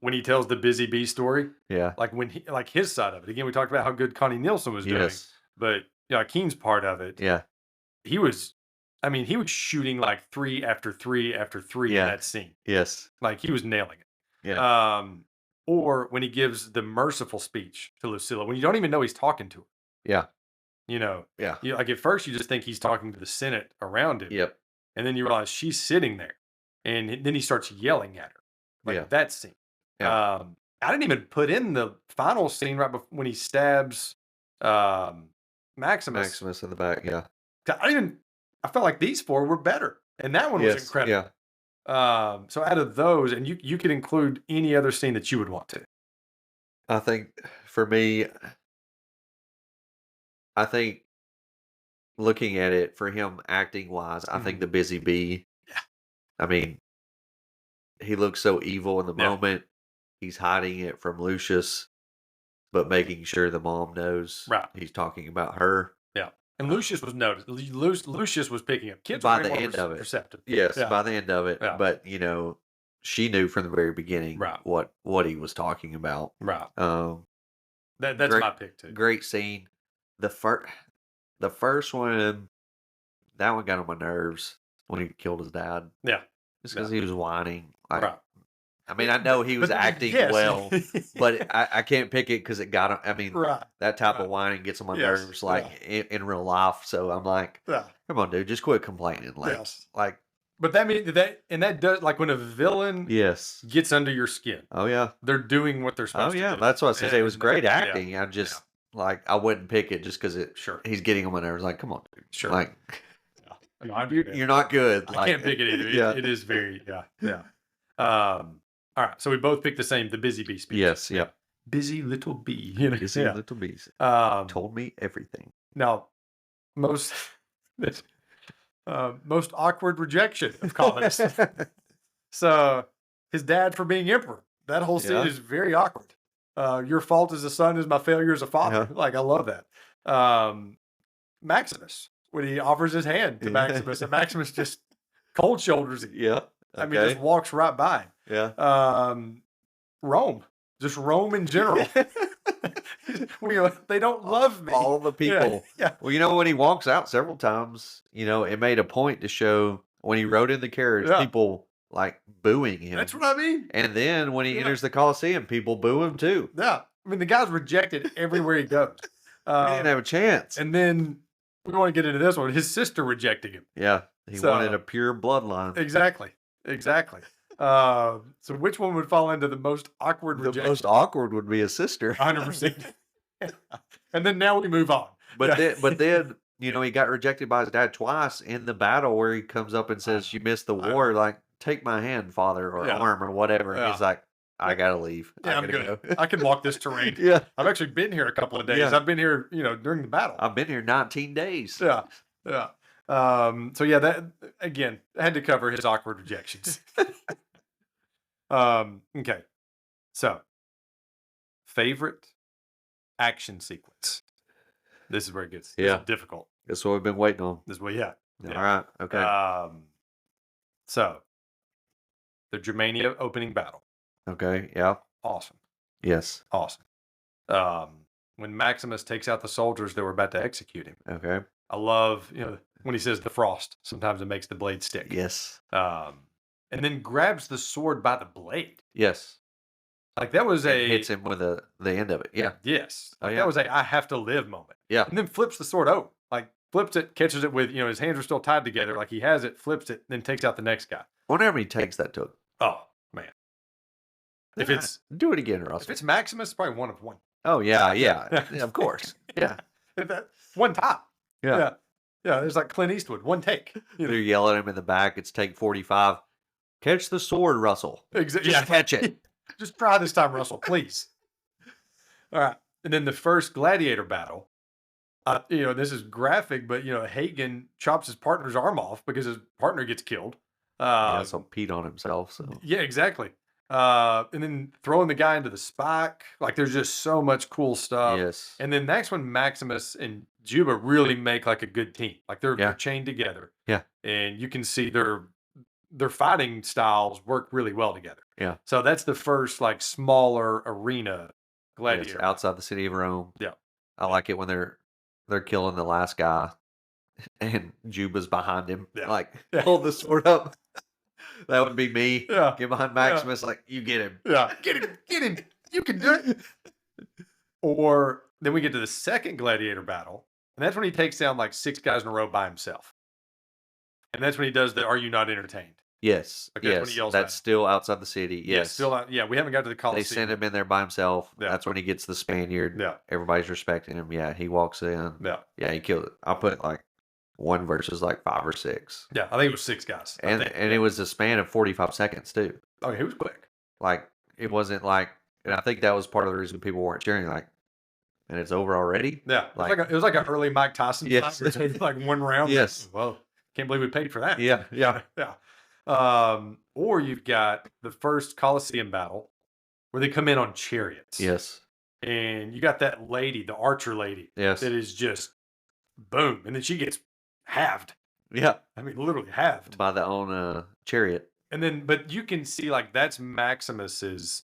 When he tells the busy bee story, Yeah. like like his side of it. Again, we talked about how good Connie Nielsen was doing, Yes. but Keen's part of it, Yeah. he was shooting like 3 after 3 after 3 Yeah. in that scene. Yes. Like, he was nailing it. Yeah. Or when he gives the merciful speech to Lucilla, when you don't even know he's talking to her. Yeah. Yeah. Like, at first you just think he's talking to the Senate around him. Yep. And then you realize she's sitting there. And then he starts yelling at her. Like, Yeah. that scene. Yeah. I didn't even put in the final scene right before when he stabs Maximus. Maximus in the back. Yeah. I felt like these 4 were better. And that one was Yes. incredible. Yeah. So out of those, and you could include any other scene that you would want to. I think for me, looking at it for him acting wise, I think Mhm. the busy bee. Yeah. I mean, he looks so evil in the Yeah. moment. He's hiding it from Lucius, but making sure the mom knows Right. he's talking about her. Yeah. And Lucius was noticed. Lucius was picking up. Kids By were the more end of it. receptive. Yes, Yeah. by the end of it. Yeah. But she knew from the very beginning Right. what he was talking about. Right. Great, That's my pick too. great scene. The first one, that one got on my nerves when he killed his dad. Yeah. Just because he was whining. Like, Right. I mean, I know he was acting Yes. well, but I can't pick it because it got him. I mean, Right. that type Right. of whining gets on my Yes. nerves, like Yeah. in real life. So I'm like, Yeah. come on, dude, just quit complaining. Like, Yes. like, But that means that does, like, when a villain yes. gets under your skin, Oh yeah. they're doing what they're Oh supposed to yeah. do. That's what I said. It was great Yeah. acting. I just like I wouldn't pick it just because Sure. he's getting on my nerves. Like, come on, dude. Sure. Like, No, I you're not good. I Like, can't pick it either. Yeah. It is very, yeah. All right. So we both picked the same, the busy bee speech. Yes. Yep. Busy little bee. Busy Yeah. little bees Told told me everything. Now, most awkward rejection of Commodus. So his dad for being emperor. That whole scene Yeah. is very awkward. Your fault as a son is my failure as a father. Yeah. Like, I love that. Maximus, when he offers his hand to Yeah. Maximus, and Maximus just cold shoulders him. Yeah. I mean, just walks right by him. yeah. Rome, just Rome in general. They don't love me. All the people. Yeah. Well, when he walks out several times, it made a point to show when he rode in the carriage, Yeah. people like booing him. That's what I mean. And then when he enters the Coliseum, people boo him too. Yeah. I mean, the guy's rejected everywhere he goes. He didn't have a chance. And then we want to get into this one. His sister rejecting him. Yeah. He wanted a pure bloodline. Exactly. So which one would fall into the most awkward rejection? The most awkward would be his sister. 100%. And then now we move on. But then, he got rejected by his dad twice in the battle where he comes up and says, "You missed the war. Like, take my hand, father, or arm, or whatever." And he's like, "I gotta leave. Yeah, I'm good. I can walk this terrain." Yeah. I've actually been here a couple of days. Yeah. I've been here, during the battle. I've been here 19 days. Yeah. So yeah, that again, I had to cover his awkward rejections. Okay. So, favorite action sequence. This is where it gets difficult. That's what we've been waiting on. This is what, yeah. All right. Okay. So, the Germania opening battle. Okay. Yeah. Awesome. Yes. Awesome. When Maximus takes out the soldiers that were about to execute him. Okay. I love, when he says the frost, sometimes it makes the blade stick. Yes. And then grabs the sword by the blade. Yes. Like that was It hits him with the end of it. Yeah. Yes. Oh, Like yeah. that was a I have to live moment. Yeah. And then flips the sword out. Like flips it, catches it with, his hands are still tied together. Like he has it, flips it, then takes out the next guy. I wonder how many takes that took. Oh, man. If it's Do it again, Russell. if it's Maximus, it's probably one of one. Oh, yeah. Yeah. Of course. Yeah. One top. Yeah. Yeah. There's like Clint Eastwood, one take. They're yelling at him in the back. It's take 45. Catch the sword, Russell. Exactly. Just catch it. Just try this time, Russell, please. All right. And then the first Gladiator battle. This is graphic, but Hagen chops his partner's arm off because his partner gets killed. He also peed on himself. So Yeah, exactly. And then throwing the guy into the spike. Like there's just so much cool stuff. yes. And then that's when Maximus and Juba really make like a good team. Like they're chained together. Yeah. And you can see their fighting styles work really well together. Yeah. So that's the first like smaller arena Gladiator. Yes, outside the city of Rome. Yeah. I like it when they're killing the last guy and Juba's behind him. Yeah. Like, Yeah. hold the sword up. That would be me. Yeah. Get behind Maximus, like, you get him. Yeah. Get him. You can do it. Or then we get to the second Gladiator battle. And that's when he takes down like 6 guys in a row by himself. And that's when he does the "Are you not entertained?" Yes. Okay, that's when yes. he yells That's at him. still outside the city. Yeah, Yes. still out. Yeah, we haven't got to the They Coliseum. send him in there by himself. Yeah. That's when he gets the Spaniard. Yeah. Everybody's respecting him. Yeah, he walks in. Yeah. Yeah, he killed it. I put like one versus like 5 or 6. Yeah, I think it was 6 guys. And it was a span of 45 seconds too. Oh, he was quick. Like, it wasn't like, and I think that was part of the reason people weren't cheering. Like, and it's over already. Yeah, it was like an early Mike Tyson Yes. fight. Where it took like one round. Yes. Well, can't believe we paid for that. Yeah. Yeah. Yeah. Or you've got the first Coliseum battle where they come in on chariots. Yes. And you got that lady, the archer lady, Yes. that is just boom. And then she gets halved. Yeah. I mean, literally halved. By the own chariot. And then, but you can see like that's Maximus's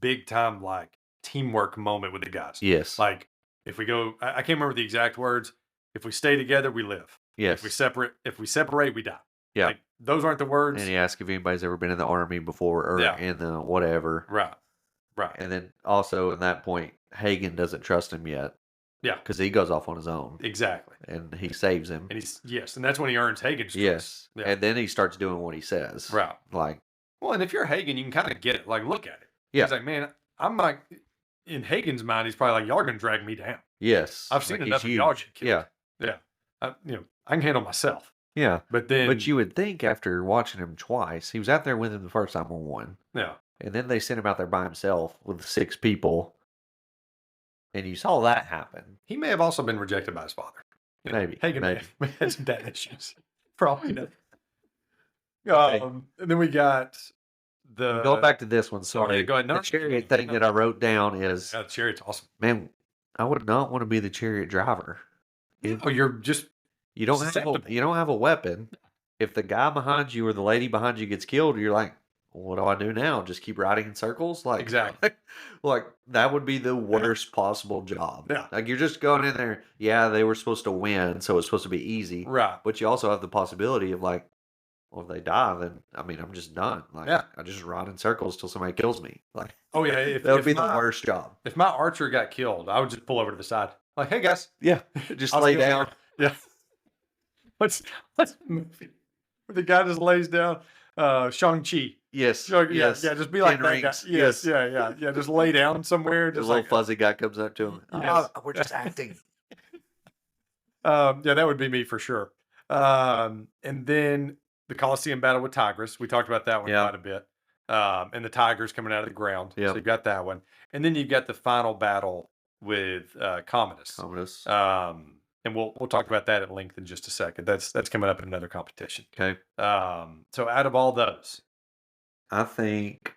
big time like teamwork moment with the guys. Yes. Like if we go, I can't remember the exact words. If we stay together, we live. yes. If we separate, we die. Yeah. Like, those aren't the words. And he asked if anybody's ever been in the army before or Yeah. in the whatever. Right. And then also in that point, Hagen doesn't trust him yet. Yeah. Because he goes off on his own. Exactly. And he saves him. And and that's when he earns Hagen's trust. Yes. Yeah. And then he starts doing what he says. Right. Like, Well, and if you're Hagen, you can kind of get it. Like, look at it. Yeah. He's like, man, I'm like, in Hagen's mind, he's probably like, y'all are going to drag me down. yes. I've seen like enough of he's y'all huge. get killed. Yeah. Yeah. I can handle myself. Yeah. But then. But you would think after watching him twice, he was out there with him the first time on one. Yeah. And then they sent him out there by himself with 6 people. And you saw that happen. He may have also been rejected by his father. You know, Maybe. Hagen maybe. may have had some dad issues. Probably not. And then we got the. Going back to this one, sorry. Go ahead. No, The chariot thing that I wrote down is, Yeah, the chariot's awesome. man, I would not want to be the chariot driver. Oh, you're just. You don't have susceptible. you don't have a weapon. If the guy behind you or the lady behind you gets killed, you're like, what do I do now? Just keep riding in circles? Like, Exactly. like that would be the worst possible job. Yeah. Like you're just going in there. Yeah, they were supposed to win, so it's supposed to be easy. Right. But you also have the possibility of like, well, if they die, then I mean, I'm just done. Like, Yeah. I just ride in circles till somebody kills me. Like, Oh yeah. that would be the worst job. If my archer got killed, I would just pull over to the side. Like, hey guys, Yeah, just I'll lay see you down. later. Yeah. What's the movie where the guy just lays down? Shang-Chi. Yes, Yeah, yes. yeah. Just be like 10 that guy. rings. Yes, Yes. yeah. Just lay down somewhere. The Just little like fuzzy guy comes up to him. Yes. Oh, we're just acting. Yeah, that would be me for sure. And then the Colosseum battle with Tigris. We talked about that one Yeah. quite a bit. And the tigers coming out of the ground. Yeah. So you've got that one. And then you've got the final battle with Commodus. Commodus. And we'll talk about that at length in just a second. That's coming up in another competition. Okay. So out of all those, I think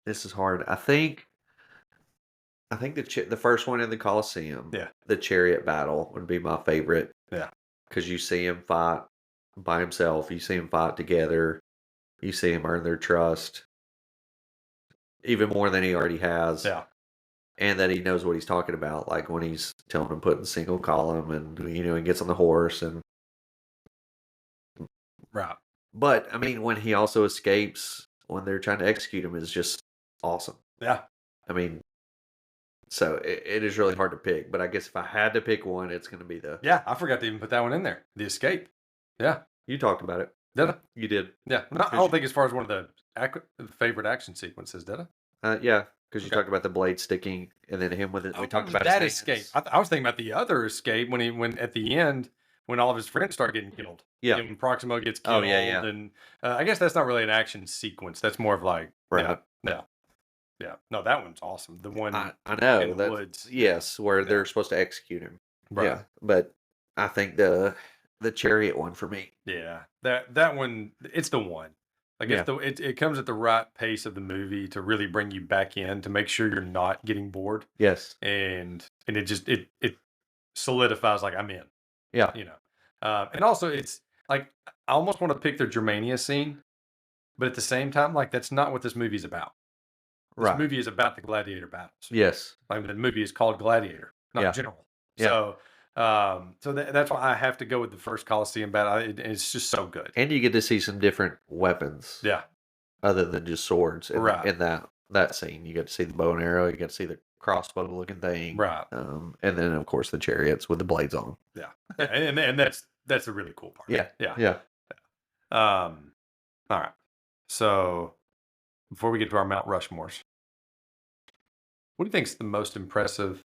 this is hard. I think the first one in the Colosseum, Yeah. the chariot battle would be my favorite. Yeah. Because you see him fight by himself, you see him fight together, you see him earn their trust even more than he already has. yeah, And that he knows what he's talking about, like when he's telling him put in single column and he gets on the horse and right. but I mean when he also escapes when they're trying to execute him is just awesome. Yeah. I mean, so it is really hard to pick, but I guess if I had to pick one, it's going to be the. Yeah, I forgot to even put that one in there. The escape. Yeah. You talked about it. Did I? You did. Yeah. No, I don't think as far as one of the favorite action sequences, did I? Yeah, because you Okay. talked about the blade sticking and then him with it. We talked about that his escape. hands. I was thinking about the other escape when at the end when all of his friends start getting killed. Yeah. When Proximo gets Oh, killed. yeah. And I guess that's not really an action sequence. That's more of like Right. Yeah. No, that one's awesome. The one I know in the that. woods. Yes, where Yeah. they're supposed to execute him. Right. Yeah, but I think the chariot one for me. Yeah, that one, it's the one. Like Yeah. it comes at the right pace of the movie to really bring you back in to make sure you're not getting bored, Yes. and it just it solidifies like I'm in, Yeah. and also it's like I almost want to pick their Germania scene, but at the same time, like that's not what this movie's about. This Right. movie is about the gladiator battles. Yes. Like the movie is called Gladiator, not Yeah. General. Yeah. So that's why I have to go with the first Colosseum battle. It's just so good. And you get to see some different weapons. Yeah. Other than just swords Right. in that scene. You get to see the bow and arrow, you get to see the crossbow looking thing. Right. And then of course the chariots with the blades on them. Yeah. And that's the really cool part. Yeah. Yeah. Yeah. All right. So before we get to our Mount Rushmores, what do you think is the most impressive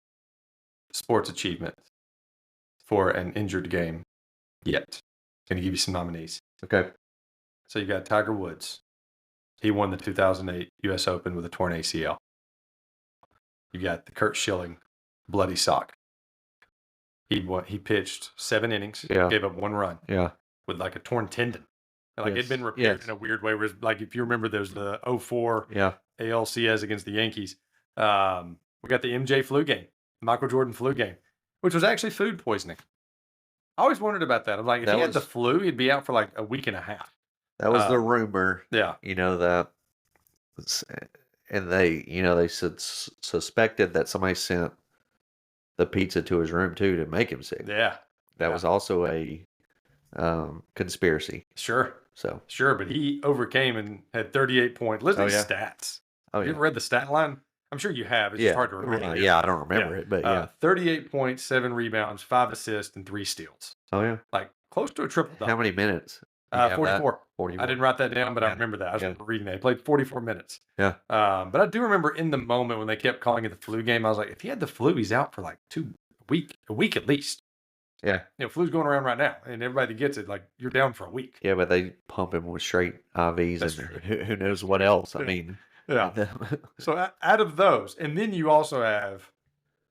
sports achievement for an injured game yet? Going to give you some nominees. Okay. So you got Tiger Woods. He won the 2008 U.S. Open with a torn ACL. You got the Kurt Schilling bloody sock. He pitched 7 innings, Yeah. gave up 1 run Yeah. with like a torn tendon. Like Yes. it'd been repaired Yes. in a weird way. Whereas, like if you remember, there's the 04 Yeah. ALCS against the Yankees. We got the MJ flu game, Michael Jordan flu game, which was actually food poisoning. I always wondered about that. I'm like, if That he had the was- flu, he'd be out for like a week and a half. That was the rumor. Yeah. That and they suspected that somebody sent the pizza to his room too to make him sick. Yeah. That Yeah. was also a conspiracy. Sure. So Sure. But he overcame and had 38 points. Listen to Oh, his yeah. stats. oh You yeah. ever read the stat line? I'm sure you have. It's just hard to remember. Yeah, I don't remember it, but yeah. 38 points, 7 rebounds, 5 assists, and 3 steals. Oh yeah. Like close to a triple double. How many minutes? You have that? 44. 44. I didn't write that down, but I Yeah. remember that. I was Yeah. reading that. He played 44 minutes. Yeah. But I do remember in the moment when they kept calling it the flu game, I was like, if he had the flu, he's out for like a week at least. Yeah. Flu's going around right now, and everybody that gets it, like you're down for a week. Yeah, but they pump him with straight IVs That's and true. who knows what else. I Yeah. mean, Yeah. So out of those, and then you also have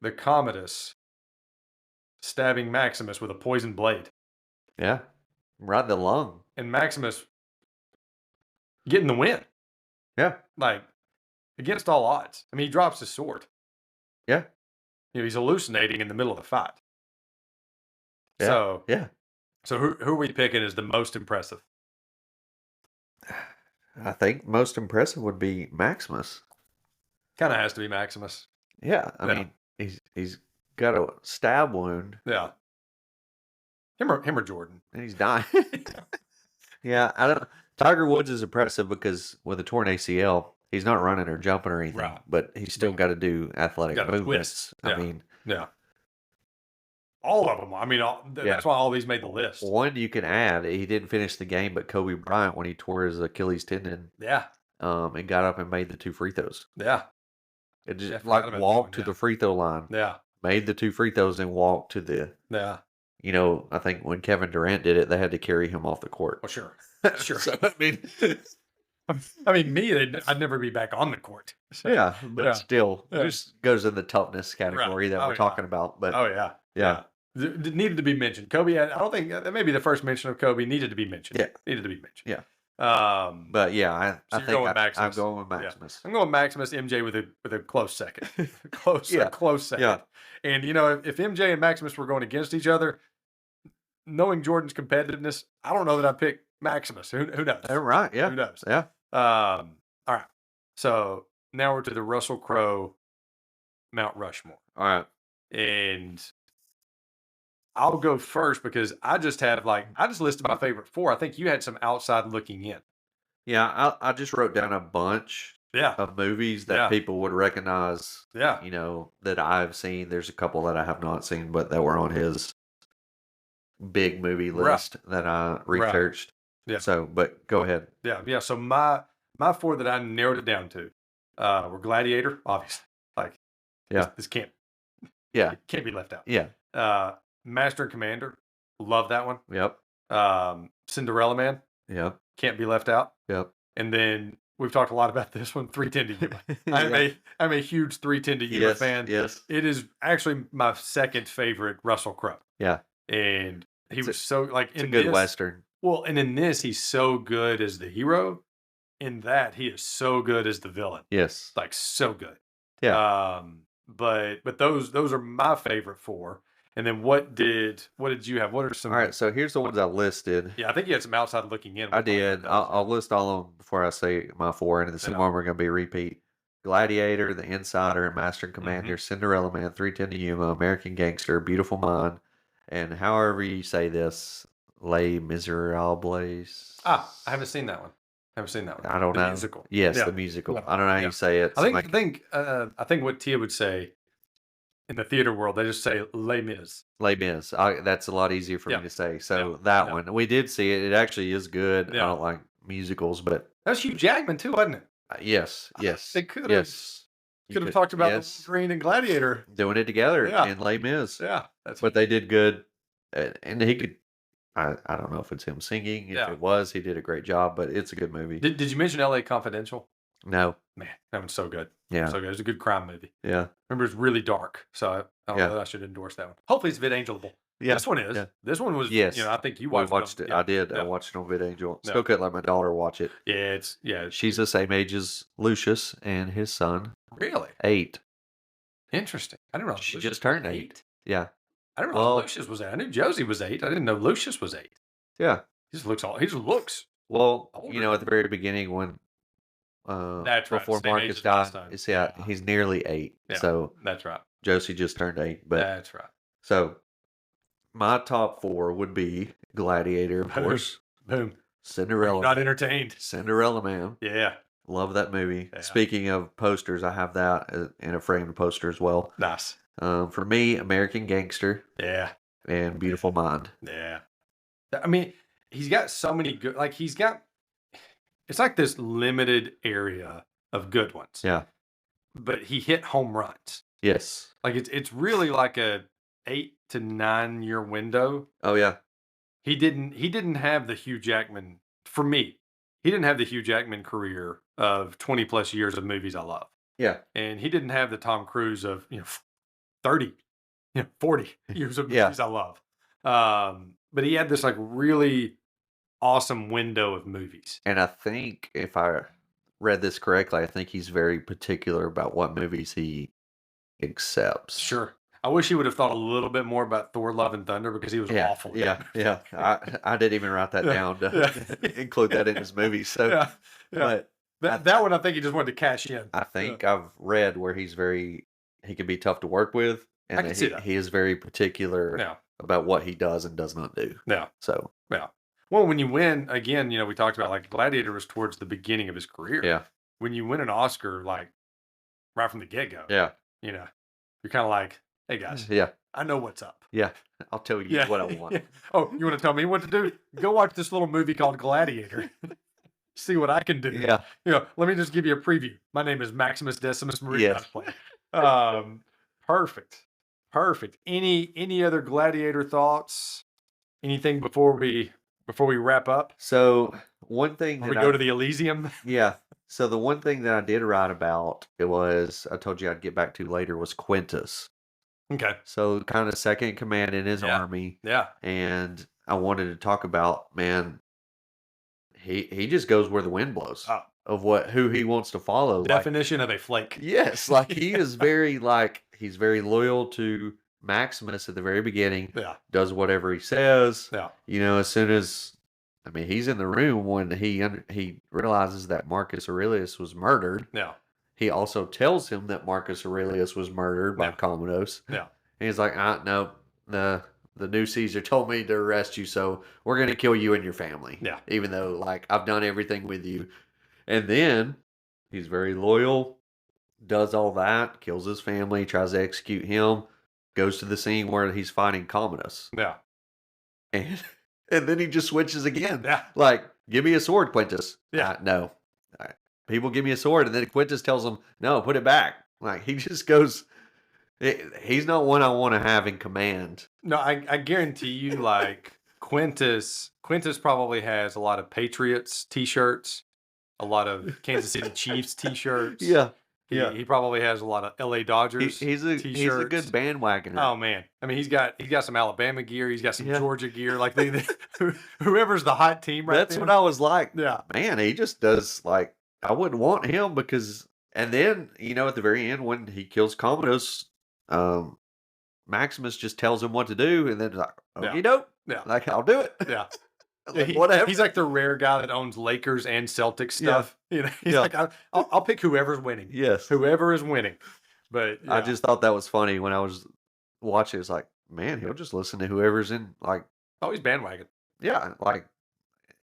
the Commodus stabbing Maximus with a poisoned blade, yeah, right in the lung. and Maximus getting the win, Yeah, like against all odds. I mean, he drops his sword. yeah, He's hallucinating in the middle of the fight. yeah. So, yeah. so who are we picking as the most impressive? I think most impressive would be Maximus. Kind of has to be Maximus. Yeah, I Yeah. mean, he's got a stab wound Yeah. Him or Jordan. and he's dying. Yeah, I don't. Tiger Woods is impressive because with a torn ACL, he's not running or jumping or anything, Right. but he's still got to do athletic Got to movements. twist. Yeah. I mean, yeah. All of them. I mean, that's why all these made the list. one you can add, he didn't finish the game, but Kobe Bryant when he tore his Achilles tendon, Yeah. and got up and made the 2 free throws. Yeah. It just Yeah, I forgot like about that walked one, to yeah. the free throw line, Yeah. made the 2 free throws, and walked to the. Yeah. You know, I think when Kevin Durant did it, they had to carry him off the court. Well, sure. Sure. So, I mean, I'd never be back on the court. So, yeah, but Yeah. still, Yeah. just goes in the toughness category that Oh, we're yeah. talking about. But Oh yeah. yeah. It needed to be mentioned. Kobe. I don't think that may be the first mention of Kobe. Needed to be mentioned. Yeah. Needed to be mentioned. Yeah. But yeah, So I you're think going with I'm Maximus. going with Yeah. Maximus. I'm going Maximus. MJ with a close second. Close. Yeah. A close second. Yeah. And if MJ and Maximus were going against each other, knowing Jordan's competitiveness, I don't know that I'd pick Maximus. Who knows? Right. Yeah. Who knows? Yeah. All right. So now we're to the Russell Crowe Mount Rushmore. All right. And I'll go first because I just listed my favorite 4. I think you had some outside looking in. Yeah. I just wrote down a bunch Yeah. of movies that Yeah. people would recognize. Yeah. You know, that I've seen. There's a couple that I have not seen, but that were on his big movie Right. list that I researched. Yeah. So, but go ahead. Yeah. Yeah. So my 4 that I narrowed it down to were Gladiator, obviously. Like, Yeah. this can't Yeah. it can't be left out. Yeah. Master and Commander, love that one. Yep. Cinderella Man, Yep. can't be left out. Yep. And then we've talked a lot about this one, 310 to Yuma. I'm a huge 310 to Yuma Yes. fan. Yes. It is actually my second favorite Russell Crowe. Yeah. And he It's was so like It's a in good this, Western. Well, and in this, he's so good as the hero. In that, he is so good as the villain. Yes. Like so good. Yeah. But those are my favorite 4. And then what did you have? What are some? All right. So here's the ones I listed. Yeah, I think you had some outside looking in. I We'll talk did. about those. I'll list all of them before I say my 4, and some of them are going to be repeat. Gladiator, The Insider, and Master and Commander, Cinderella Man, 310 to Yuma, American Gangster, Beautiful Mind, and however you say this, Les Miserables. I haven't seen that one. I don't know. Musical. Yes, Yeah. the musical. Yeah. I don't know how Yeah. you say it. I think what Tia would say in the theater world, they just say Les Mis. Les Mis. That's a lot easier for Yeah. me to say. So Yeah. that Yeah. one, we did see it. It actually is good. Yeah. I don't like musicals, but That was Hugh Jackman too, wasn't it? yes, They could have yes. You could have talked about yes. the Wolverine and Gladiator. Doing it together Yeah. in Les Mis. Yeah, that's But they did good, and he could. I don't know if it's him singing. If Yeah. it was, he did a great job. But it's a good movie. Did you mention L.A. Confidential? No, Man, that one's so good. yeah, So good. It's a good crime movie. yeah, Remember, it's really dark, so I don't Yeah. know that I should endorse that one. Hopefully, it's VidAngelable. yeah. This one is. Yeah. This one was. Yes. I think you We watched, watched it. Yeah. I did. Yeah. I watched it on VidAngel. Yeah. Still couldn't let my daughter watch it. Yeah, it's She's the same age as Lucius and his son, really 8. interesting. I didn't know She Lucius just turned was 8. Yeah, I didn't know Well- Lucius was 8. I knew Josie was 8. I didn't know Lucius was 8. yeah. He just looks. Well, Older. at the very beginning when That's right, before same age Marcus as last died, time. he's Yeah. he's nearly 8. Yeah. So That's right. Josie just turned 8. But That's right. so my top 4 would be Gladiator, of Boom. course, Boom. Cinderella, Not entertained. Cinderella Man. Yeah. Love that movie. Yeah. Speaking of posters, I have that in a framed poster as well. Nice. For me, American Gangster Yeah. and Beautiful Mind. Yeah. I mean, he's got so many good. Like it's like this limited area of good ones. Yeah. But he hit home runs. Yes. Like it's really like a 8 to 9 year window. Oh yeah. He didn't have the Hugh Jackman for me. He didn't have the Hugh Jackman career of 20 plus years of movies I love. Yeah. And he didn't have the Tom Cruise of 30, 40 years of Yeah. movies I love. But he had this like really awesome window of movies. And I think if I read this correctly, I think he's very particular about what movies he accepts. Sure. I wish he would have thought a little bit more about Thor: Love and Thunder because he was Yeah, awful. yeah. I didn't even write that down to include that in his movie. So, yeah. but That one I think he just wanted to cash in. I think I've read where he can be tough to work with, I and can see that. he is very particular Yeah. about what he does and does not do. Yeah. So, Yeah. Well, when you win, again, we talked about like Gladiator was towards the beginning of his career. yeah, When you win an Oscar, like right from the get go, yeah, you're kind of like, hey guys, yeah, I know what's up. yeah. I'll tell you what I want. Yeah. Oh, you want to tell me what to do? Go watch this little movie called Gladiator. See what I can do. Yeah. Let me just give you a preview. My name is Maximus Decimus Meridius. Yes. Perfect. Any other Gladiator thoughts? Anything before we wrap up? So one thing we go to the Elysium. Yeah. So the one thing that I did write about, I told you I'd get back to later, was Quintus. Okay. So kind of second in command in his army. Yeah. And I wanted to talk about, man, he just goes where the wind blows of who he wants to follow. Definition of a flake. Yes. Like he is he's very loyal to Maximus at the very beginning. Yeah. Does whatever he says. Yeah. As soon as, he's in the room when he realizes that Marcus Aurelius was murdered. Yeah. He also tells him that Marcus Aurelius was murdered by Commodus. Yeah. And he's like, no, the new Caesar told me to arrest you, so we're going to kill you and your family. Yeah. Even though, I've done everything with you. And then he's very loyal, does all that, kills his family, tries to execute him, goes to the scene where he's fighting Commodus. Yeah. And then he just switches again. Yeah. Like, give me a sword, Quintus. Yeah. No. People give me a sword, and then Quintus tells him, no, put it back. Like, he just goes, he's not one I want to have in command. No, I guarantee you, Quintus probably has a lot of Patriots t-shirts, a lot of Kansas City Chiefs t-shirts. Yeah. He probably has a lot of LA Dodgers he's a good bandwagoner. Oh man. He's got some Alabama gear, he's got some Georgia gear, whoever's the hot team right That's there. what I was like. Yeah. Man, he just does I wouldn't want him because, and then, at the very end when he kills Commodus, Maximus just tells him what to do, and then like, okay, dope. Yeah. I'll do it. Yeah. Whatever. He's like the rare guy that owns Lakers and Celtics stuff. He's like, I'll pick whoever's winning. Yes. Whoever is winning. But I just thought that was funny when I was watching. It's like, man, he'll just listen to whoever's in he's bandwagon. Yeah.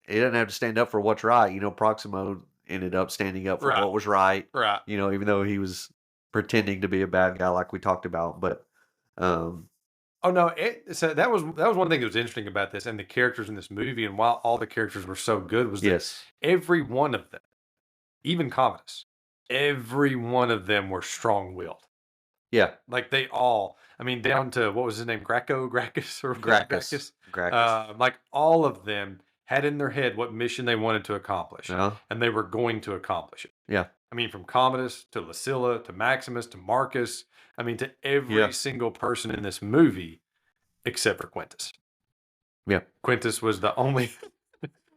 He doesn't have to stand up for what's right. Proximo ended up standing up for what was right. Right. Even though he was pretending to be a bad guy like we talked about. But oh no, so that was one thing that was interesting about this and the characters in this movie, and while all the characters were so good, was that every one of them, even Commodus, every one of them were strong-willed. Yeah. They all, down to, what was his name? Gracchus. All of them had in their head what mission they wanted to accomplish, and they were going to accomplish it. Yeah. From Commodus to Lucilla to Maximus to Marcus, to every single person in this movie except for Quintus. Yeah. Quintus was the only,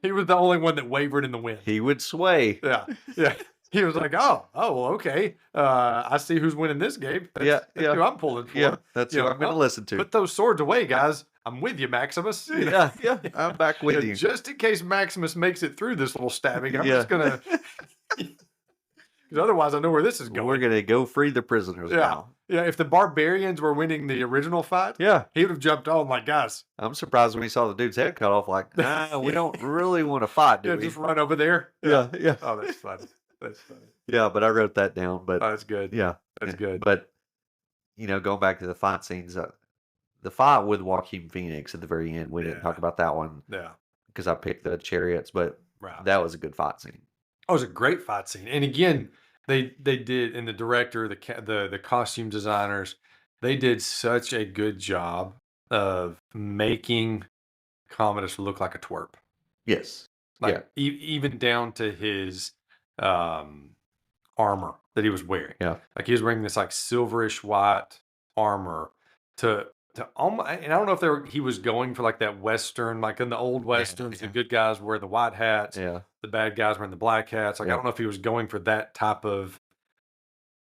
he was the only one that wavered in the wind. He would sway. Yeah. Yeah. He was like, well, okay. I see who's winning this game. That's who I'm pulling for. Yeah, that's who I'm going to listen to. Put those swords away, guys. I'm with you, Maximus. Yeah. I'm back with you. Just in case Maximus makes it through this little stabbing, I'm just going to... Because otherwise I know where this is going. We're going to go free the prisoners now. Yeah, if the barbarians were winning the original fight, he would have jumped on like, guys. I'm surprised when he saw the dude's head cut off, we don't really want to fight, do we? Just run over there. Yeah. Oh, that's funny. That's funny. Yeah, but I wrote that down. But that's good. Yeah. That's good. But, going back to the fight scenes, the fight with Joaquin Phoenix at the very end, we didn't talk about that one. Yeah. Because I picked the chariots, but that was a good fight scene. Oh, it was a great fight scene. And again, they did, and the director, the costume designers, they did such a good job of making Commodus look like a twerp. Yes. Even down to his armor that he was wearing. Yeah. He was wearing this silverish white armor to almost, and I don't know if he was going for that Western, in the old Westerns, the good guys wear the white hats. Yeah. The bad guys wearing the black hats. I don't know if he was going for that type of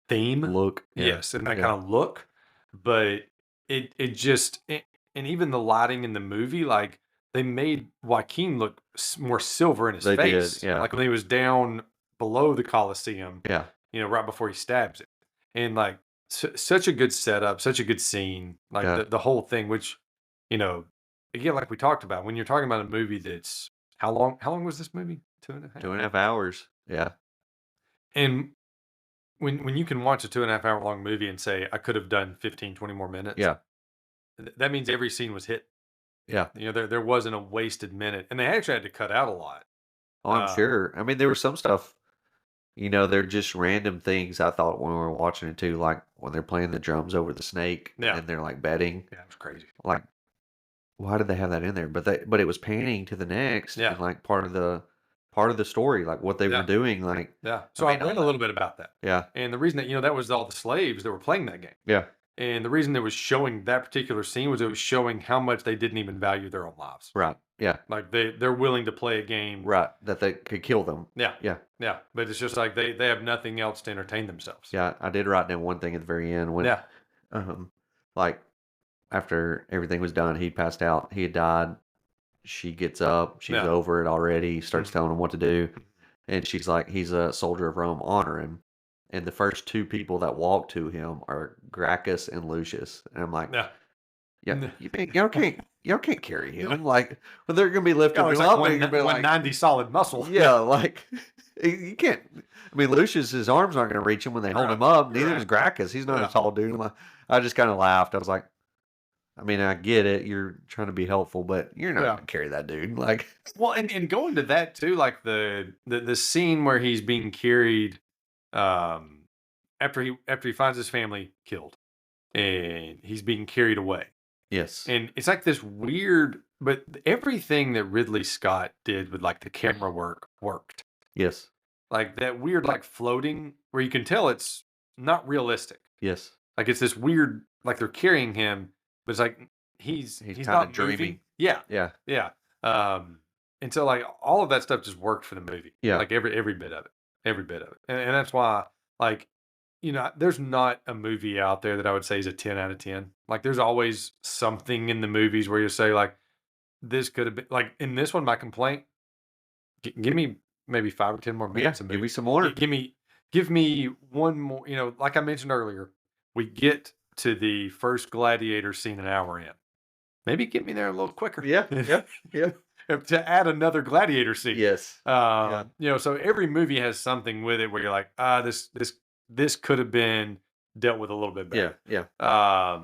theme. Look. Yes, and that kind of look. But it just and even the lighting in the movie, like they made Joaquin look more silver in his They did, face, yeah. like when he was down below the Coliseum, Yeah. right before he stabs it, and like such a good setup, such a good scene, like Yeah. the whole thing, which you know, again, like we talked about, when you're talking about a movie that's how long? How long was this movie? 2.5. 2.5 hours. Yeah. And when you can watch a 2.5 hour long movie and say I could have done 15, 20 more minutes, Yeah. that means every scene was hit. Yeah. There wasn't a wasted minute, and they actually had to cut out a lot. Oh, I'm Um, sure. I mean, there was some stuff, they're just random things I thought when we were watching it too, like when they're playing the drums over the snake yeah, and they're like betting. yeah, it was crazy. Like, why did they have that in there? But it was panning to the next Yeah, and like part of the story, like what they were yeah, doing. Like, yeah. I So I mean, read a little bit about that, yeah, and the reason that that was all the slaves that were playing that game, yeah, and the reason it was showing that particular scene was it was showing how much they didn't even value their own lives. right, yeah, Like they're willing to play a game. right. That they could kill them. Yeah, Yeah, yeah. But it's just like they have nothing else to entertain themselves. yeah. I did write down one thing at the very end when, Yeah, um, like after everything was done, he passed out. He had died. She gets up. She's yeah. over it already. Starts Mhm. telling him what to do. And she's like, he's a soldier of Rome, honor him. And the first two people that walk to him are Gracchus and Lucius. And I'm like, Yeah. yeah, N- y'all can't carry him. Like, well, they're gonna be lifting Yeah, him it's like up and you're gonna be like, 190 solid muscle. yeah, like you can't. I mean, Lucius's arms aren't gonna reach him when they hold Right, him up. Neither right. is Gracchus. He's not Yeah. a tall dude. I just kind of laughed. I was like, I mean, I get it. You're trying to be helpful, but you're not Yeah. gonna carry that dude. Like, Well, and going to that too, like the scene where he's being carried, um, after he finds his family killed, and he's being carried away, yes, and it's like this weird, but everything that Ridley Scott did with like the camera work worked, yes, like that weird like floating where you can tell it's not realistic, yes. like it's this weird like they're carrying him, but it's like He's he's kind of not dreaming. moving. Yeah, Yeah, yeah. And so like all of that stuff just worked for the movie. yeah, Like every bit of it. Every bit of it. And that's why like there's not a movie out there that I would say is a 10 out of 10. Like there's always something in the movies where you say like this could have been like in this one my complaint give me maybe 5 or 10 more yeah. minutes of Give me movie. some more. Give me one more, like I mentioned earlier, we get to the first Gladiator scene an hour in. Maybe get me there a little quicker. Yeah, yeah, yeah. To add another Gladiator scene. Yes. Yeah. So every movie has something with it where you're like, this could have been dealt with a little bit Yeah. better. Yeah.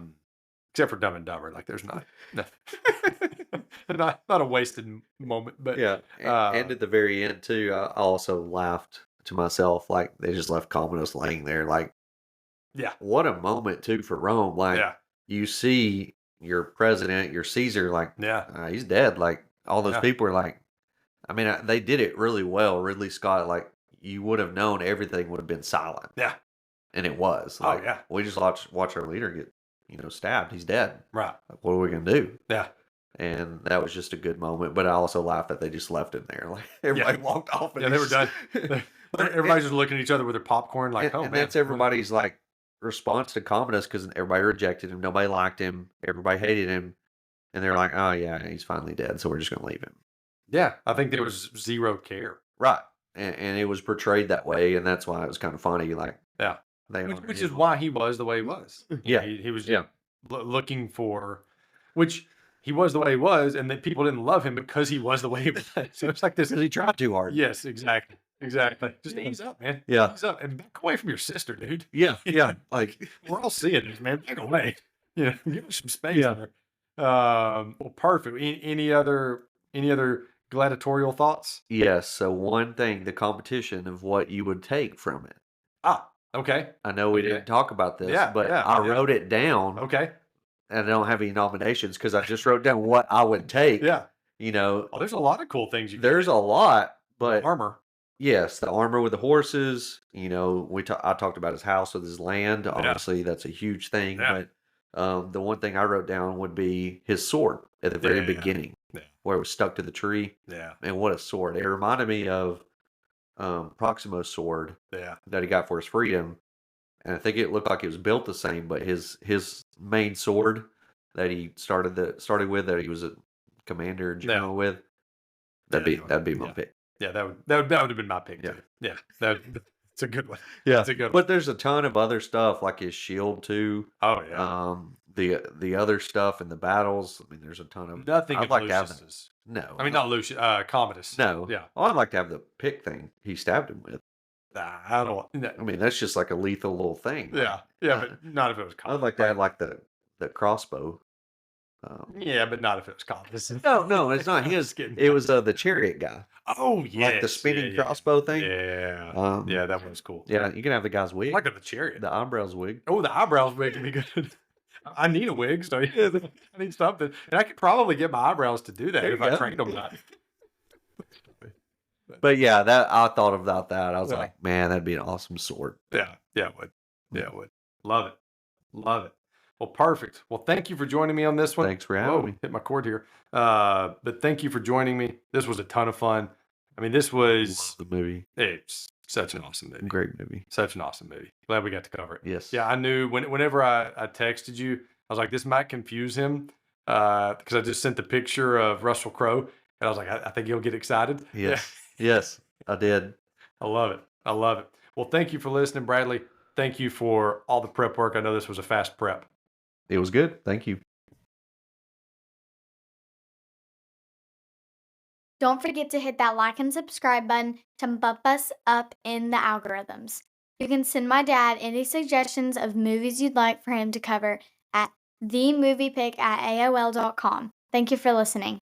Except for Dumb and Dumber, like there's not, not a wasted moment, but Yeah. And at the very end too, I also laughed to myself. Like they just left Commodus laying there. Like, yeah, what a moment too for Rome. Like yeah, you see your president, your Caesar, like yeah, he's dead. Like all those yeah, people are like, I mean, they did it really well. Ridley Scott, like you would have known everything would have been silent, yeah. and it was. Oh Like yeah, we just watch our leader get stabbed. He's dead. right. Like, what are we gonna do? Yeah, And that was just a good moment. But I also laughed that they just left him there. Like everybody walked off. And yeah. They were he's done. just- Everybody's just looking at each other with their popcorn, like, and, oh and man, that's everybody's like response to Commodus because everybody rejected him. Nobody liked him. Everybody hated him. And they're like, oh yeah, he's finally dead. So we're just gonna leave him. Yeah, I think there was zero care. Right. And it was portrayed that way, and that's why it was kind of funny. Like Yeah. they Which, honored which him. is why he was the way he was. Yeah. He was Yeah. looking for, which he was the way he was, and that people didn't love him because he was the way he was. So it's like this. Because he tried too hard. Yes, exactly. Exactly. Just ease up, man. Yeah. Ease up and back away from your sister, dude. Yeah. Yeah. Like We're all seeing this, man. Back away. Give us some space Yeah. there. Well, perfect. Any other gladiatorial thoughts? yes. So one thing, the competition of what you would take from it. Ah, okay. I know we Okay. didn't talk about this, Yeah, but yeah, I yeah. wrote it down. Okay. And I don't have any nominations because I just wrote down what I would take. Yeah. Oh, there's a lot of cool things you can there's a lot, but armor. yes, the armor with the horses. I talked about his house with his land. Obviously, that's a huge thing. Yeah. But the one thing I wrote down would be his sword at the very Yeah. beginning, Yeah. where it was stuck to the tree. Yeah. And what a sword! It reminded me of Proximo's sword Yeah. that he got for his freedom. And I think it looked like it was built the same, but his main sword that he started with, that he was a commander general with. That'd be my pick. Yeah, that would have been my pick Yeah. too. Yeah, it's a good one. Yeah, It's a good one. but there's a ton of other stuff like his shield too. Oh yeah. The other stuff in the battles. I mean, there's a ton of. Nothing I'd of like to have Lucius's. no. I mean, not Lucius. Commodus. No. Yeah. Oh, I'd like to have the pick thing he stabbed him with. I don't. No. I mean, that's just like a lethal little thing. Yeah. Yeah, but not if it was Commodus. I'd like to have like the crossbow. Yeah, but not if it was Commodus. No, it's not his. It was the chariot guy. Oh yeah. Like the spinning crossbow thing. Yeah. Yeah, that was cool. Yeah, you can have the guy's wig. Like the chariot. The eyebrows wig. Oh, the eyebrows wig can be good. I need a wig, so yeah, I need something. And I could probably get my eyebrows to do that There if you I go. trained them right. But yeah, that I thought about that. I was Yeah. like, man, that'd be an awesome sword. Yeah, it would. Yeah, it would. Love it. Love it. Well, perfect. Well, thank you for joining me on this one. Thanks for having me. Hit my cord here. But thank you for joining me. This was a ton of fun. I mean, this was Love the movie. it's such an awesome movie. Great movie. Such an awesome movie. Glad we got to cover it. Yes. Yeah, I knew whenever I texted you, I was like, this might confuse him because I just sent the picture of Russell Crowe, and I was like, I think he'll get excited. Yes. Yes, I did. I love it. I love it. Well, thank you for listening, Bradley. Thank you for all the prep work. I know this was a fast prep. It was good. Thank you. Don't forget to hit that like and subscribe button to bump us up in the algorithms. You can send my dad any suggestions of movies you'd like for him to cover at themoviepick@aol.com. Thank you for listening.